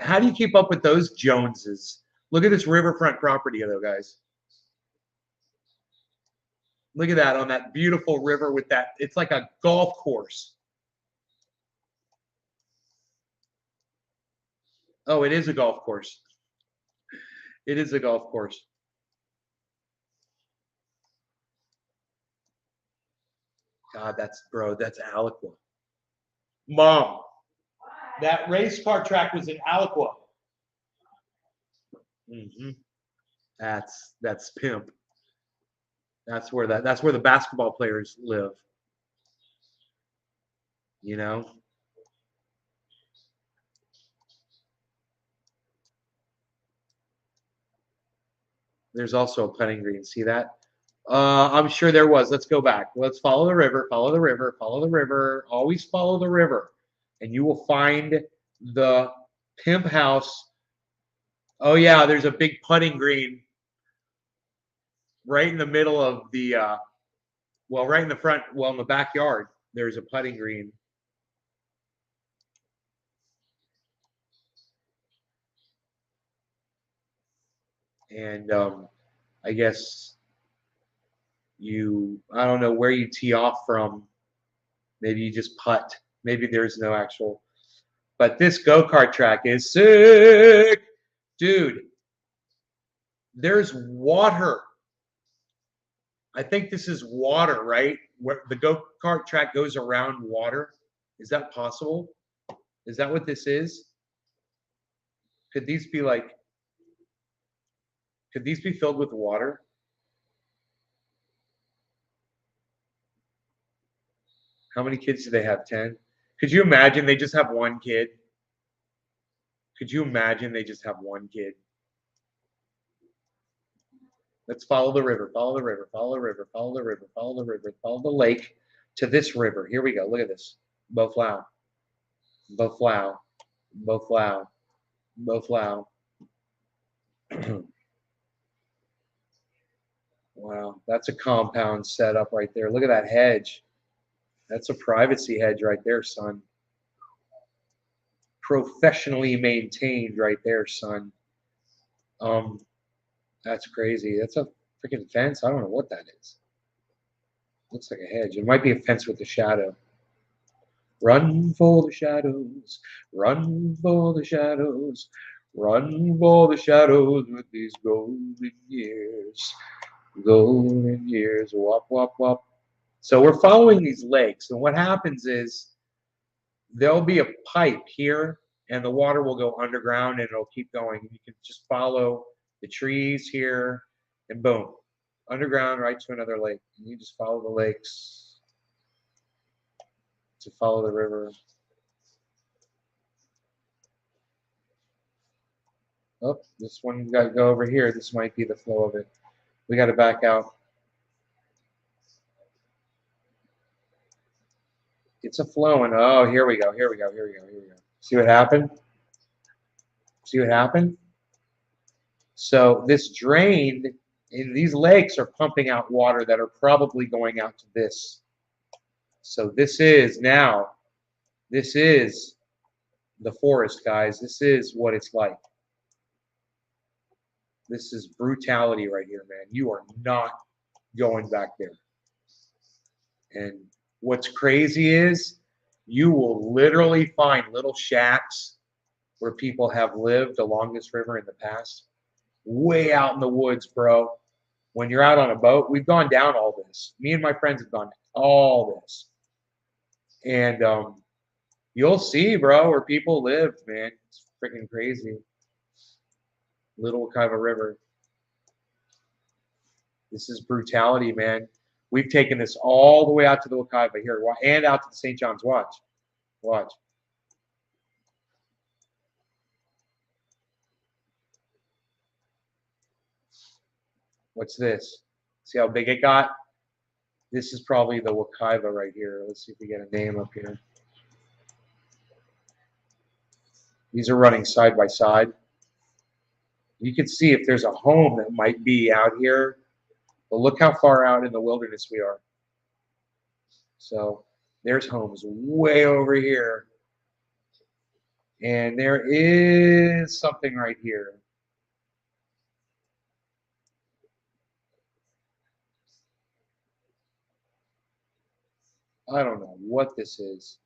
How do you keep up with those Joneses? Look at this riverfront property, though, guys. Look at that on that beautiful river with that. It's like a golf course. Oh, it is a golf course. It is a golf course. God, that's Aliqua. Mom, that race car track was in Aliqua. Mm-hmm. That's pimp. That's where the basketball players live. You know? There's also a putting green. See that? I'm sure there was. Let's go back. Let's follow the river, follow the river, follow the river. Always follow the river. And you will find the pimp house. Oh, yeah, there's a big putting green right in the middle of the, right in the front, in the backyard, there's a putting green. And I guess I don't know where you tee off from. Maybe you just putt. Maybe there's no actual. But this go-kart track is sick. Dude, there's water. I think this is water, right? Where the go-kart track goes around water. Is that possible? Is that what this is? Could these be filled with water? How many kids do they have? 10? Could you imagine they just have one kid? Could you imagine they just have one kid? Let's follow the river, follow the river, follow the river, follow the river, follow the river, follow the lake to this river. Here we go. Look at this. Boflow. Boflow. Boflow. Boflow. Wow, that's a compound set up right there. Look at that hedge. That's a privacy hedge right there, son. Professionally maintained right there, son. That's crazy. That's a freaking fence. I don't know what that is. Looks like a hedge. It might be a fence with a shadow. Run for the shadows. Run for the shadows. Run for the shadows with these golden years. Golden years. Wop, wop, wop. So we're following these lakes. And what happens is there'll be a pipe here, and the water will go underground, and it'll keep going. You can just follow the trees here, and boom, underground right to another lake. And you just follow the lakes to follow the river. Oh, this one got to go over here. This might be the flow of it. We got to back out. It's a flowing. Oh, here we go. Here we go. Here we go. Here we go. See what happened? See what happened? So this drained, and these lakes are pumping out water that are probably going out to this. So this is now, this is the forest, guys. This is what it's like. This is brutality right here, man. You are not going back there. And what's crazy is you will literally find little shacks where people have lived along this river in the past, way out in the woods, bro. When you're out on a boat, we've gone down all this. Me and my friends have gone all this. And you'll see, bro, where people lived, man. It's freaking crazy. Little Wekiva River. This is brutality, man. We've taken this all the way out to the Wekiva here, and out to the St. John's. Watch. Watch. What's this? See how big it got? This is probably the Wekiva right here. Let's see if we get a name up here. These are running side by side. You can see if there's a home that might be out here. But look how far out in the wilderness we are. So there's homes way over here. And there is something right here. I don't know what this is.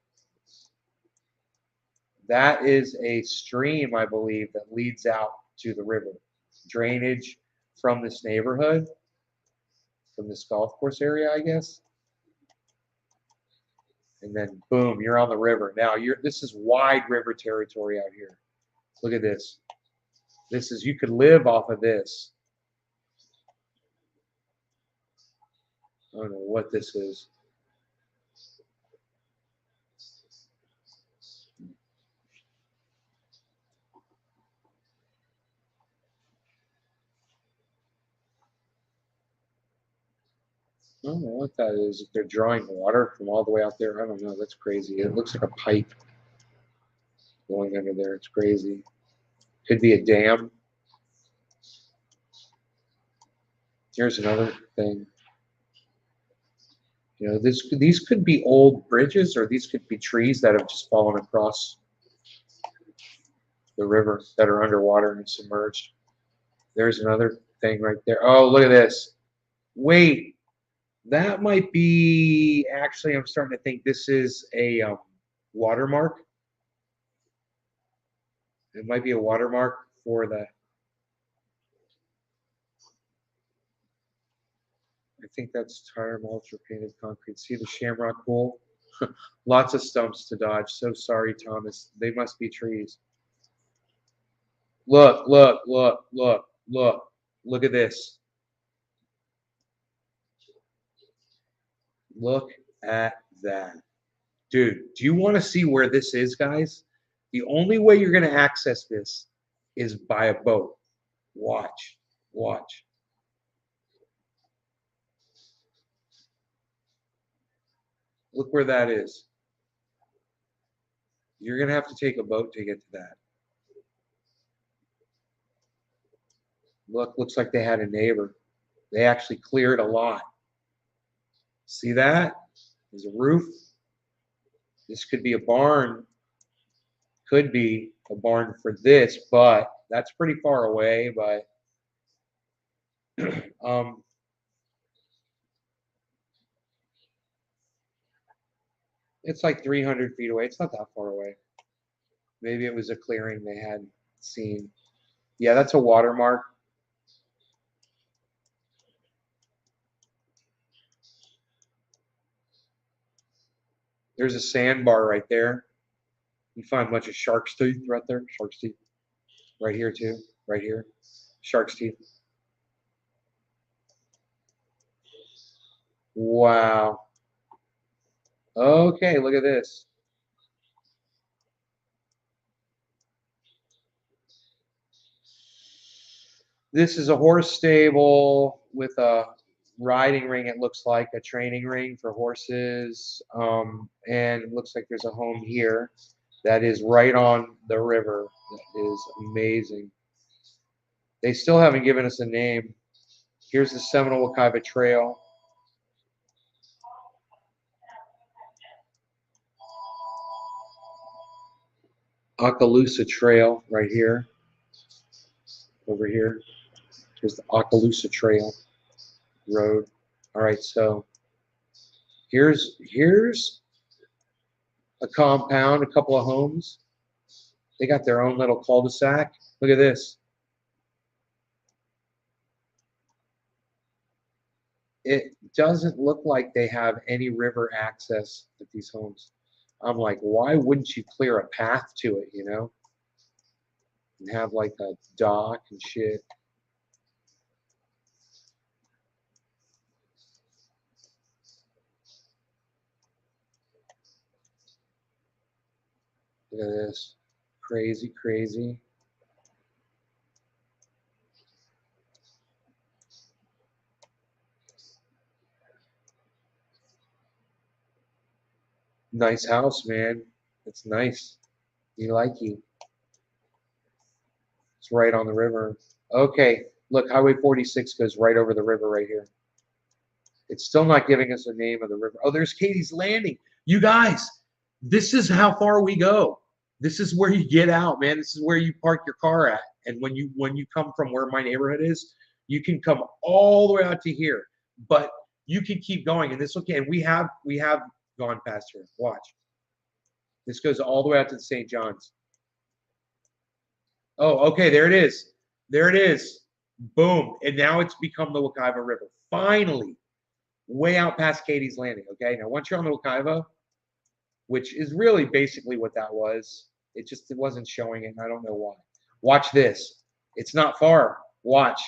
That is a stream, I believe, that leads out to the river. Drainage from this neighborhood, from this golf course area, I guess. And then boom, you're on the river. Now this is wide river territory out here. Look at this. This is, you could live off of this. I don't know what this is. I don't know what that is. If they're drawing water from all the way out there, I don't know. That's crazy. It looks like a pipe going under there. It's crazy. Could be a dam. Here's another thing. You know, these could be old bridges, or these could be trees that have just fallen across the river that are underwater and submerged. There's another thing right there. Oh, look at this. Wait, that might be, actually, I'm starting to think this is a watermark. It might be a watermark for the, I think that's tire mulch or painted concrete. See the shamrock pool? Lots of stumps to dodge. So sorry, Thomas. They must be trees. Look, look, look, look, look. Look at this. Look at that. Dude, do you want to see where this is, guys? The only way you're going to access this is by a boat. Watch. Watch. Look where that is. You're going to have to take a boat to get to that. Look, looks like they had a neighbor. They actually cleared a lot. See that? There's a roof. This could be a barn. Could be a barn for this, but that's pretty far away. But it's like 300 feet away. It's not that far away. Maybe it was a clearing they had seen. Yeah, that's a watermark. There's a sandbar right there. You find a bunch of shark's teeth right there. Shark's teeth. Right here too. Right here. Shark's teeth. Wow. Okay, look at this. This is a horse stable with a riding ring, it looks like, a training ring for horses. And it looks like there's a home here that is right on the river. That is amazing. They still haven't given us a name. Here's the Seminole Wekiva Trail. Okaloosa Trail right here. Over here. Here's the Okaloosa Trail Road. All right, so here's a compound, a couple of homes. They got their own little cul-de-sac. Look at this. It doesn't look like they have any river access at these homes. I'm like, why wouldn't you clear a path to it, you know? And have like a dock and shit. Look at this. Crazy, crazy. Nice house, man. It's nice. You like it. It's right on the river. Okay, look, Highway 46 goes right over the river right here. It's still not giving us a name of the river. Oh, there's Katie's Landing. You guys, this is how far we go. This is where you get out, man. This is where you park your car at. And when you come from where my neighborhood is, you can come all the way out to here. But you can keep going, and this okay. And we have gone past here. Watch. This goes all the way out to the St. John's. Oh, okay, there it is. There it is. Boom. And now it's become the Wekiva River. Finally, way out past Katie's Landing. Okay, now once you're on the Wekiva, which is really basically what that was, it wasn't showing it, and I don't know why. Watch this. It's not far. Watch.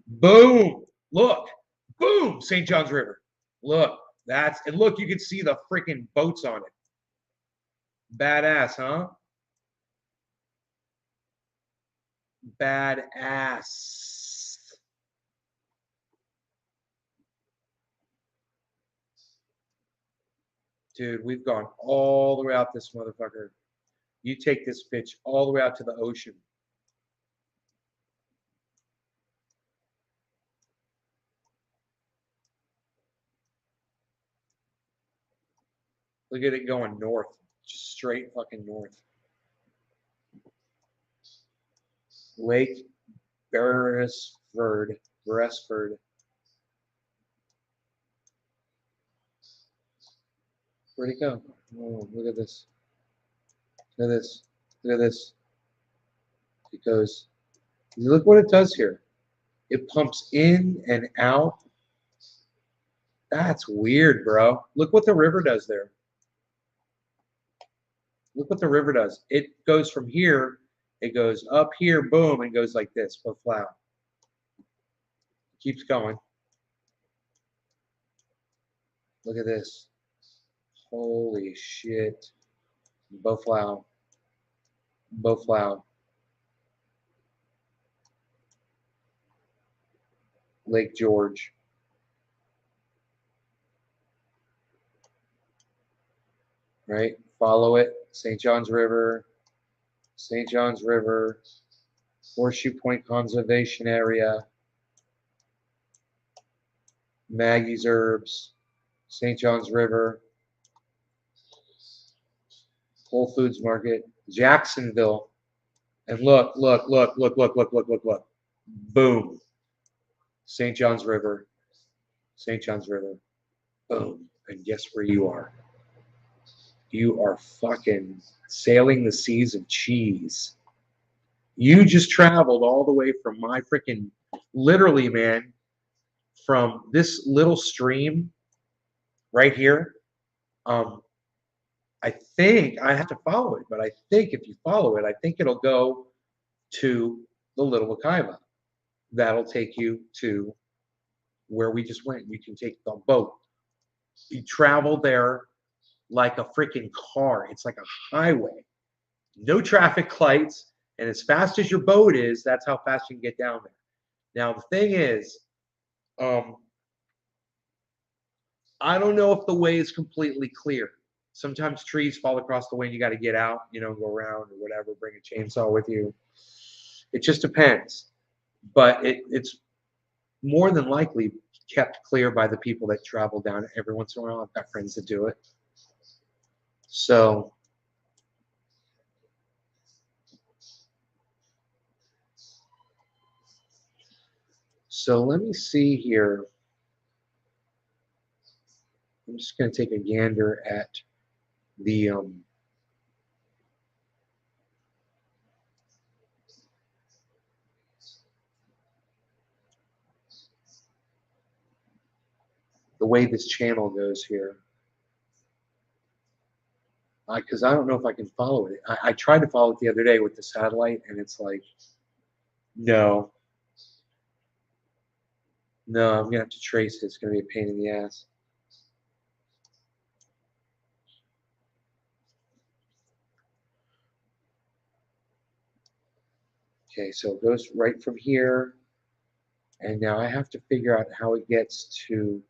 Boom. Look. Boom. St. John's River. Look. And look, you can see the freaking boats on it. Badass, huh? Badass. Dude, we've gone all the way out this motherfucker. You take this bitch all the way out to the ocean. Look at it going north. Just straight fucking north. Lake Beresford. Where'd it go? Oh, look at this. Look at this. Look at this. It goes. Look what it does here. It pumps in and out. That's weird, bro. Look what the river does there. Look what the river does. It goes from here. It goes up here, boom, and goes like this, flat. Keeps going. Look at this. Holy shit. Boflow. Lake George. Right? Follow it. St. John's River. St. John's River. Horseshoe Point Conservation Area. Maggie's Herbs. St. John's River. Whole Foods Market. Jacksonville. And look. Boom. St. John's River. St. John's River. Boom. And guess where you are? You are fucking sailing the seas of cheese. You just traveled all the way from my freaking, literally, man, from this little stream right here. I think I have to follow it, but I think if you follow it, I think it'll go to the Little Wekiva. That'll take you to where we just went. You can take the boat. You travel there like a freaking car. It's like a highway. No traffic lights. And as fast as your boat is, that's how fast you can get down there. Now, the thing is, I don't know if the way is completely clear. Sometimes trees fall across the way and you got to get out, you know, go around or whatever, bring a chainsaw with you. It just depends. But it's more than likely kept clear by the people that travel down it every once in a while. I've got friends that do it. So let me see here. I'm just going to take a gander at the way this channel goes here. Because I don't know if I can follow it. I tried to follow it the other day with the satellite, and it's like, no. No, I'm going to have to trace it. It's going to be a pain in the ass. Okay, so it goes right from here. And now I have to figure out how it gets to...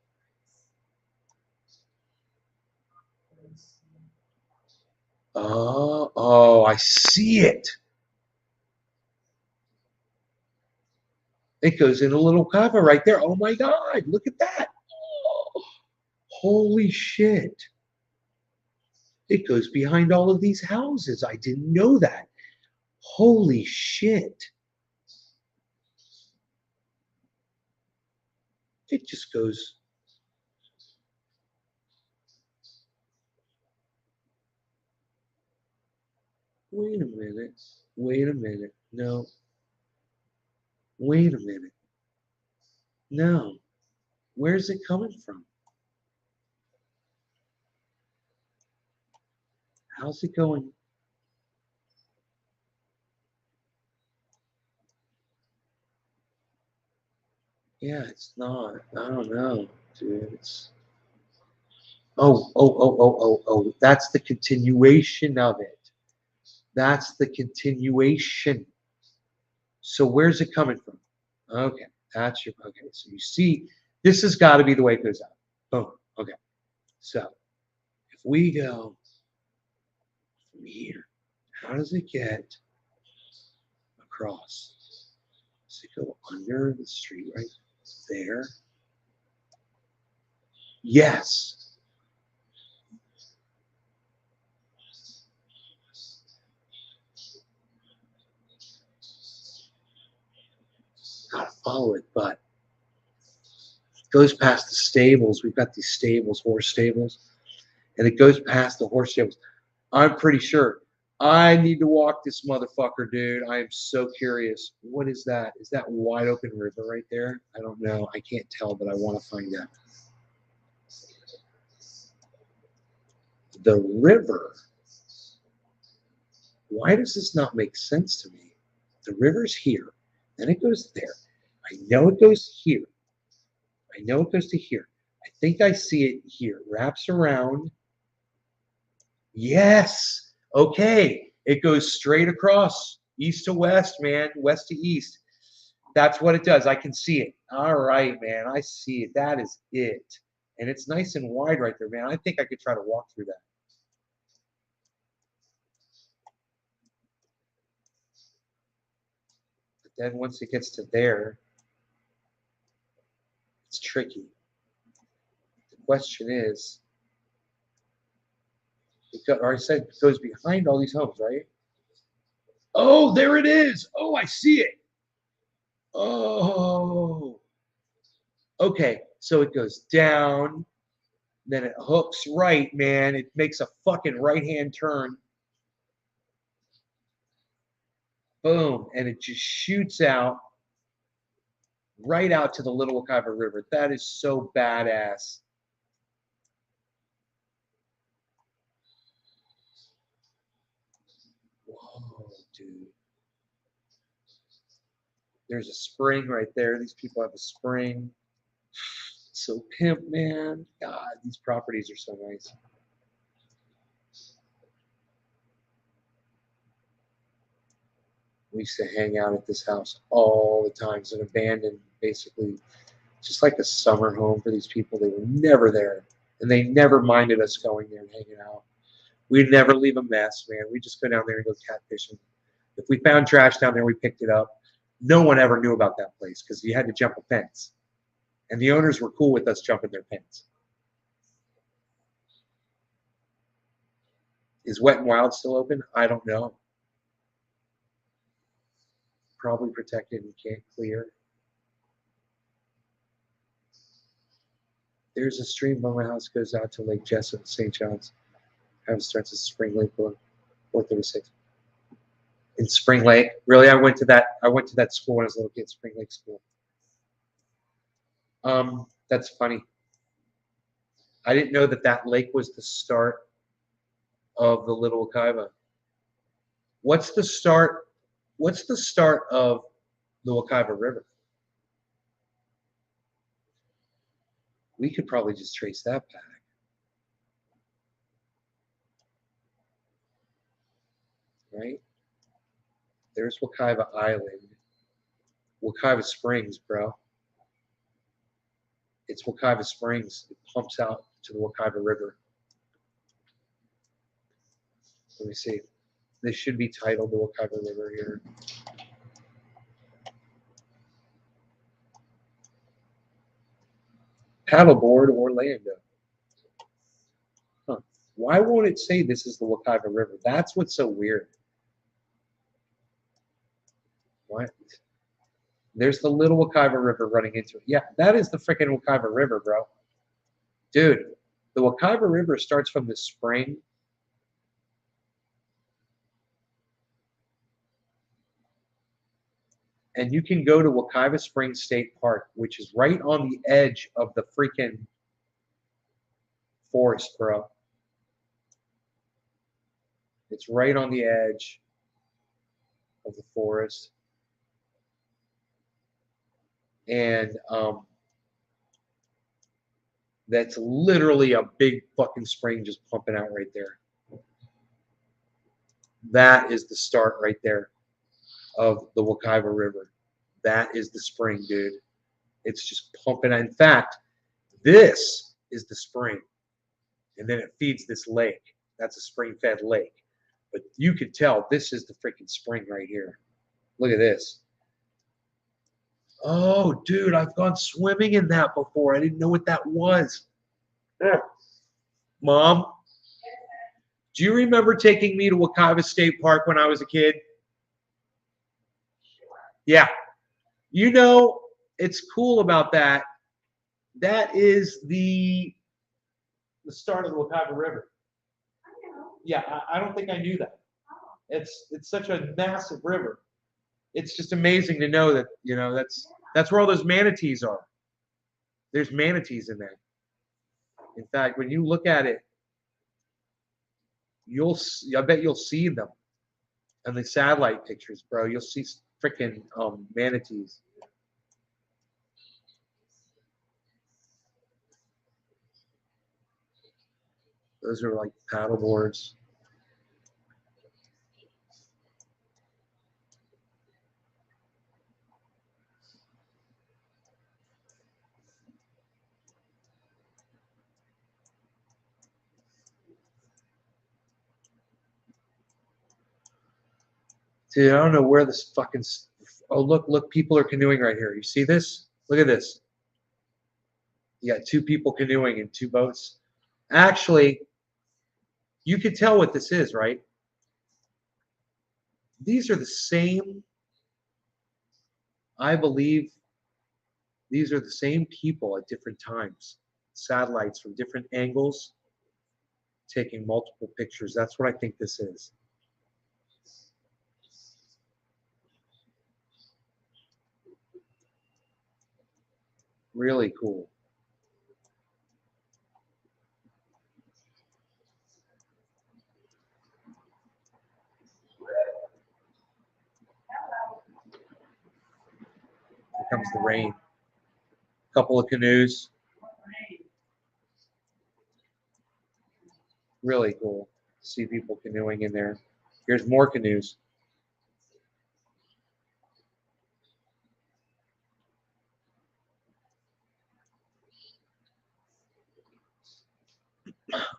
Oh, I see it. It goes in a little cover right there. Oh my God, look at that. Oh, holy shit. It goes behind all of these houses. I didn't know that. Holy shit. It just goes. Wait a minute. Wait a minute. No. Wait a minute. No. Where's it coming from? How's it going? Yeah, it's not. I don't know, dude. It's... Oh. That's the continuation of it. That's the continuation. So where's it coming from? Okay, that's your... Okay, so you see, this has got to be the way it goes out. Boom. Okay. So if we go from here, how does it get across? Does it go under the street right there? Yes. Gotta follow it, but it goes past the stables. We've got these stables, horse stables, and it goes past the horse stables. I'm pretty sure. I need to walk this motherfucker, dude. I am so curious. What is that? Is that wide open river right there? I don't know. I can't tell, but I want to find out. The river. Why does this not make sense to me? The river's here. Then it goes there. I know it goes here. I know it goes to here. I think I see it here. Wraps around. Yes. Okay. It goes straight across, east to west, man, west to east. That's what it does. I can see it. All right, man. I see it. That is it. And it's nice and wide right there, man. I think I could try to walk through that. But then once it gets to there, it's tricky. The question is, or I said it goes behind all these homes, right? Oh, there it is. Oh, I see it. Oh. Okay, so it goes down, then it hooks right, man. It makes a fucking right-hand turn. Boom, and it just shoots out right out to the Little Wekiva River. That is so badass. Whoa, dude. There's a spring right there. These people have a spring. So pimp, man. God, these properties are so nice. We used to hang out at this house all the time. It's an abandoned, basically, just like a summer home for these people. They were never there. And they never minded us going there and hanging out. We'd never leave a mess, man. We'd just go down there and go catfishing. If we found trash down there, we picked it up. No one ever knew about that place because you had to jump a fence. And the owners were cool with us jumping their fence. Is Wet and Wild still open? I don't know. Probably protected and can't clear. There's a stream by my house goes out to Lake Jessup, St. John's. It starts at Spring Lake, 436. In Spring Lake, really, I went to that school when I was a little kid, Spring Lake School. That's funny. I didn't know that lake was the start of the Little Wekiva. What's the start of the Wekiva River? We could probably just trace that back. Right? There's Wekiva Island. Wekiva Springs, bro. It's Wekiva Springs. It pumps out to the Wekiva River. Let me see. This should be titled the Wekiva River here. Paddleboard Orlando. Huh. Why won't it say this is the Wekiva River? That's what's so weird. What? There's the Little Wekiva River running into it. Yeah, that is the freaking Wekiva River, bro. Dude, the Wekiva River starts from the spring. And you can go to Wekiva Springs State Park, which is right on the edge of the freaking forest, bro. It's right on the edge of the forest. And that's literally a big fucking spring just pumping out right there. That is the start right there of the Wekiva River. That is the spring, dude. It's just pumping out. In fact, this is the spring. And then it feeds this lake. That's a spring-fed lake. But you could tell this is the freaking spring right here. Look at this. Oh, dude, I've gone swimming in that before. I didn't know what that was. Mom, do you remember taking me to Wekiva State Park when I was a kid? Yeah. You know, it's cool about that. That is the start of the Wekiva River. Yeah, I don't think I knew that. It's such a massive river. It's just amazing to know that, you know, that's where all those manatees are. There's manatees in there. In fact, when you look at it, I bet you'll see them on the satellite pictures, bro. You'll see freaking manatees. Those are like paddle boards. Dude, I don't know where this fucking. Oh, look, people are canoeing right here. You see this? Look at this. You got two people canoeing in two boats. Actually, you could tell what this is, right? These are the same. I believe these are the same people at different times. Satellites from different angles, taking multiple pictures. That's what I think this is. Really cool. Here comes the rain. Couple of canoes. Really cool. See people canoeing in there. Here's more canoes.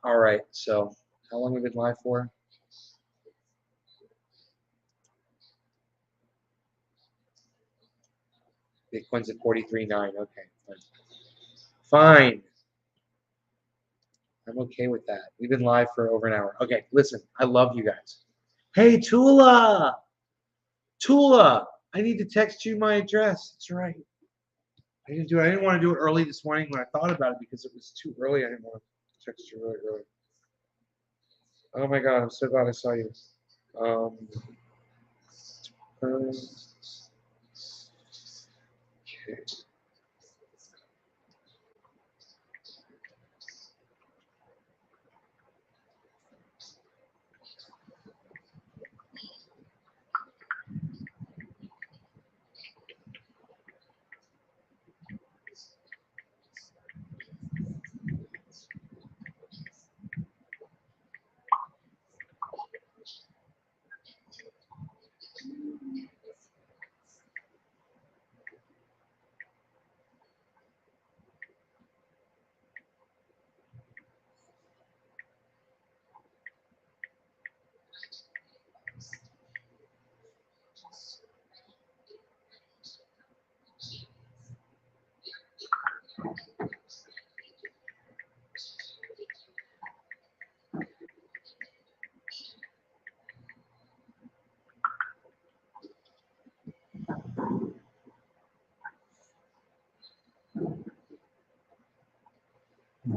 All right, so how long have we been live for? Bitcoin's at 43.9. Okay, fine. I'm okay with that. We've been live for over an hour. Okay, listen, I love you guys. Hey, Tula! Tula! I need to text you my address. That's right. I didn't do it. I didn't want to do it early this morning when I thought about it because it was too early. I didn't want to text you really early. Oh my God, I'm so glad I saw you. Okay.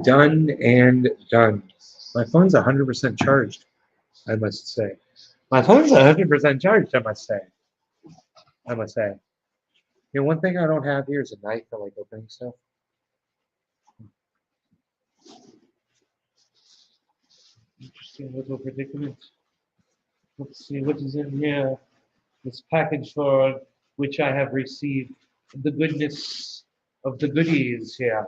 Done and done. My phone's 100% charged, I must say. My phone's 100% charged, I must say. I must say. You know, one thing I don't have here is a knife for like opening stuff. Interesting little predicament. Let's see what is in here. This package for which I have received the goodness of the goodies here.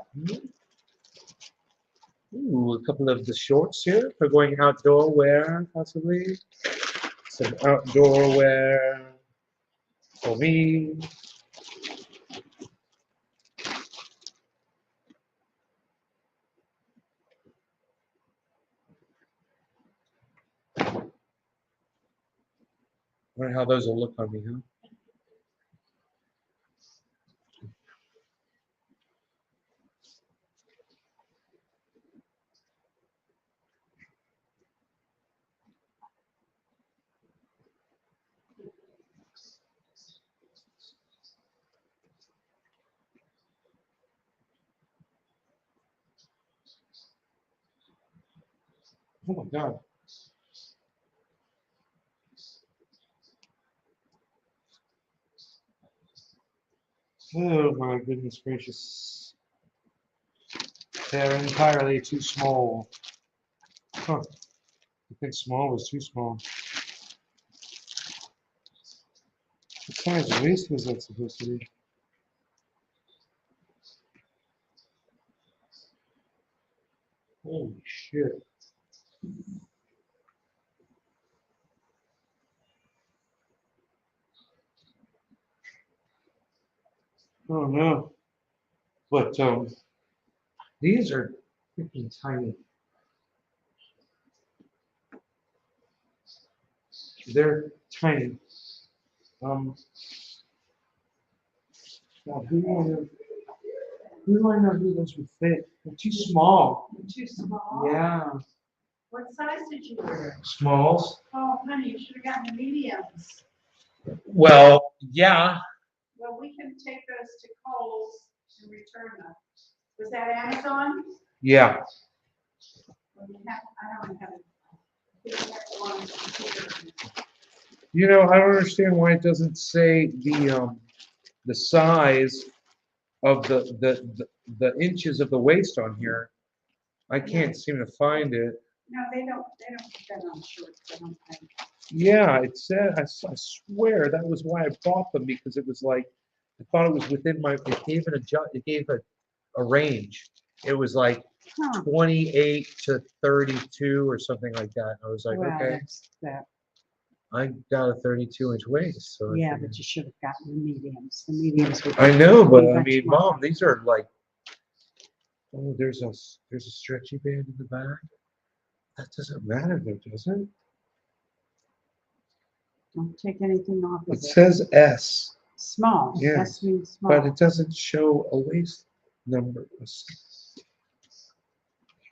Ooh, a couple of the shorts here for going outdoor wear, possibly. Some outdoor wear for me. Wonder how those will look on me, huh? Oh my God. Oh my goodness gracious. They're entirely too small. Huh. I think small was too small. What size waist was that supposed to be? Holy shit. Oh no. But these are freaking tiny. They're tiny. God, who do I know who those would fit? They're too small. Too small? Yeah. What size did you wear? Smalls. Oh, honey, you should have gotten the mediums. Well, yeah. Well, we can take those to Kohl's and return them. Was that Amazon? Yeah. Well, I don't have it. You know, I don't understand why it doesn't say the size of the inches of the waist on here. I can't seem to find it. No, they don't put that on shorts, I don't think. Yeah, it said, I swear that was why I bought them, because it was like, I thought it was within my, it gave a range. It was like Huh, 28 to 32 or something like that. I was like, well, okay, that's that, I got a 32-inch waist. So I yeah, figured- but you should have gotten the mediums. The mediums would. I know, but I much mean, more Mom, these are like, oh, there's a stretchy band in the back. That doesn't matter though, does it? Don't take anything off of It it. says S, Small, Yeah, S means but small. it doesn't show a waist number.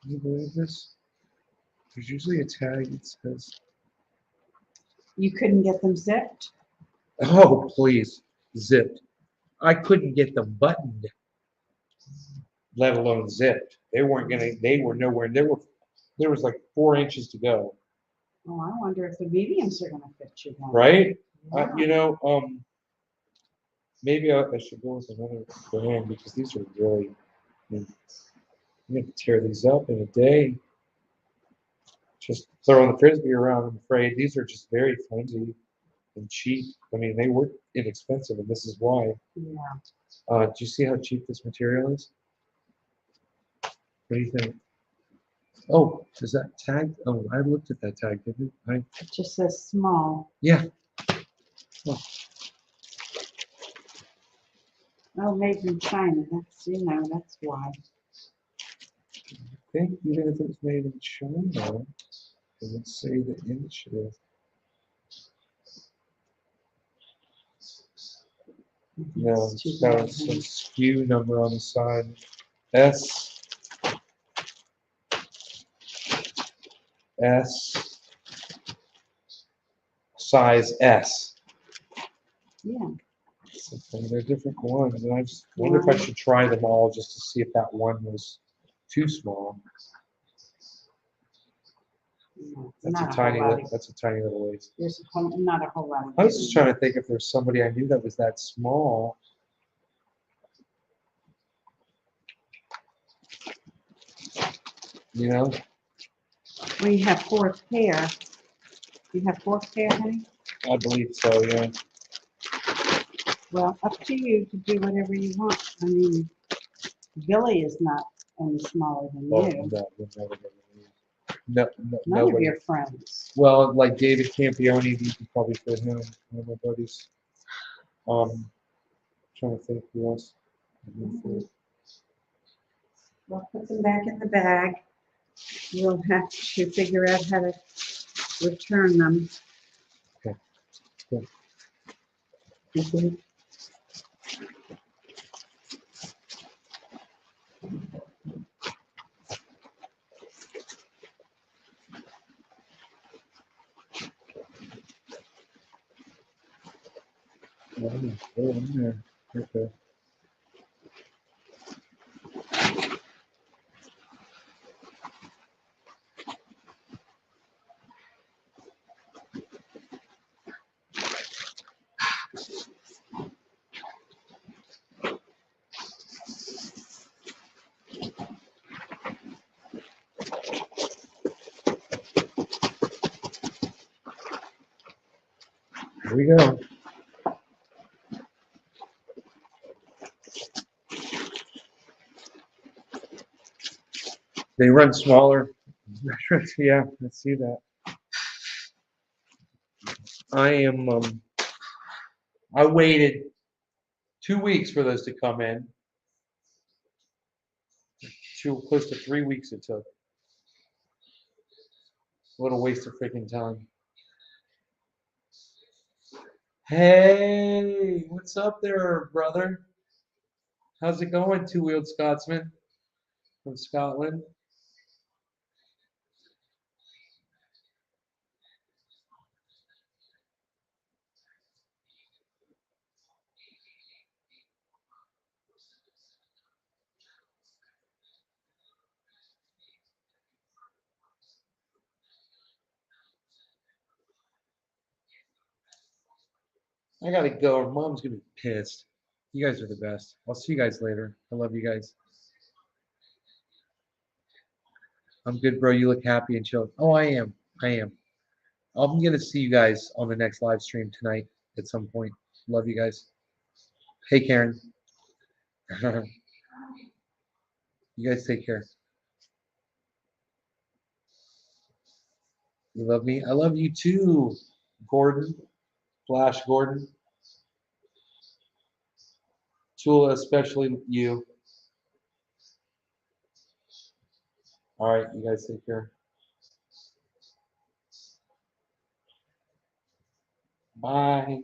Can you believe this? There's usually a tag that says, You couldn't get them zipped? oh, please, zipped. I couldn't get them buttoned, let alone zipped. They weren't gonna, they were nowhere, there was like 4 inches to go, Oh, I wonder if the mediums are gonna fit you then. right? Yeah. You know, maybe I should go with another brand because these are really, I mean, I'm gonna tear these up in a day. Just throwing the frisbee around, I'm afraid. These are just very flimsy and cheap. I mean, they were inexpensive, and this is why. Yeah. Do you see how cheap this material is? What do you think? Oh, is that tag? Oh, I looked at that tag, didn't I? It just says small. Yeah. Oh, Oh, made in China, that's, that's why. I think even if it was made in China, it would say the inches. No, It's too it's got bad, some honey. SKU number on the side. S size S. Yeah, So they're different ones, and I just wonder if I should try them all just to see if that one was too small. no, That's a not tiny whole lot little. That's a tiny little waist. There's not a whole lot of. I was just trying to think if there's somebody I knew that was that small. You know? Well, you have 4th pair. You have 4th pair, honey? I believe so. Yeah. Well, up to you to do whatever you want. I mean, Billy is not any smaller than Oh, you. no, we're never gonna leave. No, None of nobody. your friends. Well, like David Campione, these would probably fit him. One of my buddies. Trying to think who else. Well, put them back in the bag. We'll have to figure out how to return them. Okay. Good. Okay. Oh, in there. Okay. Here we go. They run smaller. Yeah, I see that. I waited 2 weeks for those to come in. Close to 3 weeks it took. What a waste of freaking time. Hey, what's up there, brother? How's it going, two-wheeled Scotsman from Scotland? I gotta go, or Mom's gonna be pissed. You guys are the best. I'll see you guys later. I love you guys. I'm good, bro. You look happy and chill. Oh, I am. I am. I'm gonna see you guys on the next live stream tonight at some point. Love you guys. Hey, Karen. You guys take care. You love me? I love you too, Gordon. Flash Gordon. Tula, especially you. All right, you guys take care. Bye.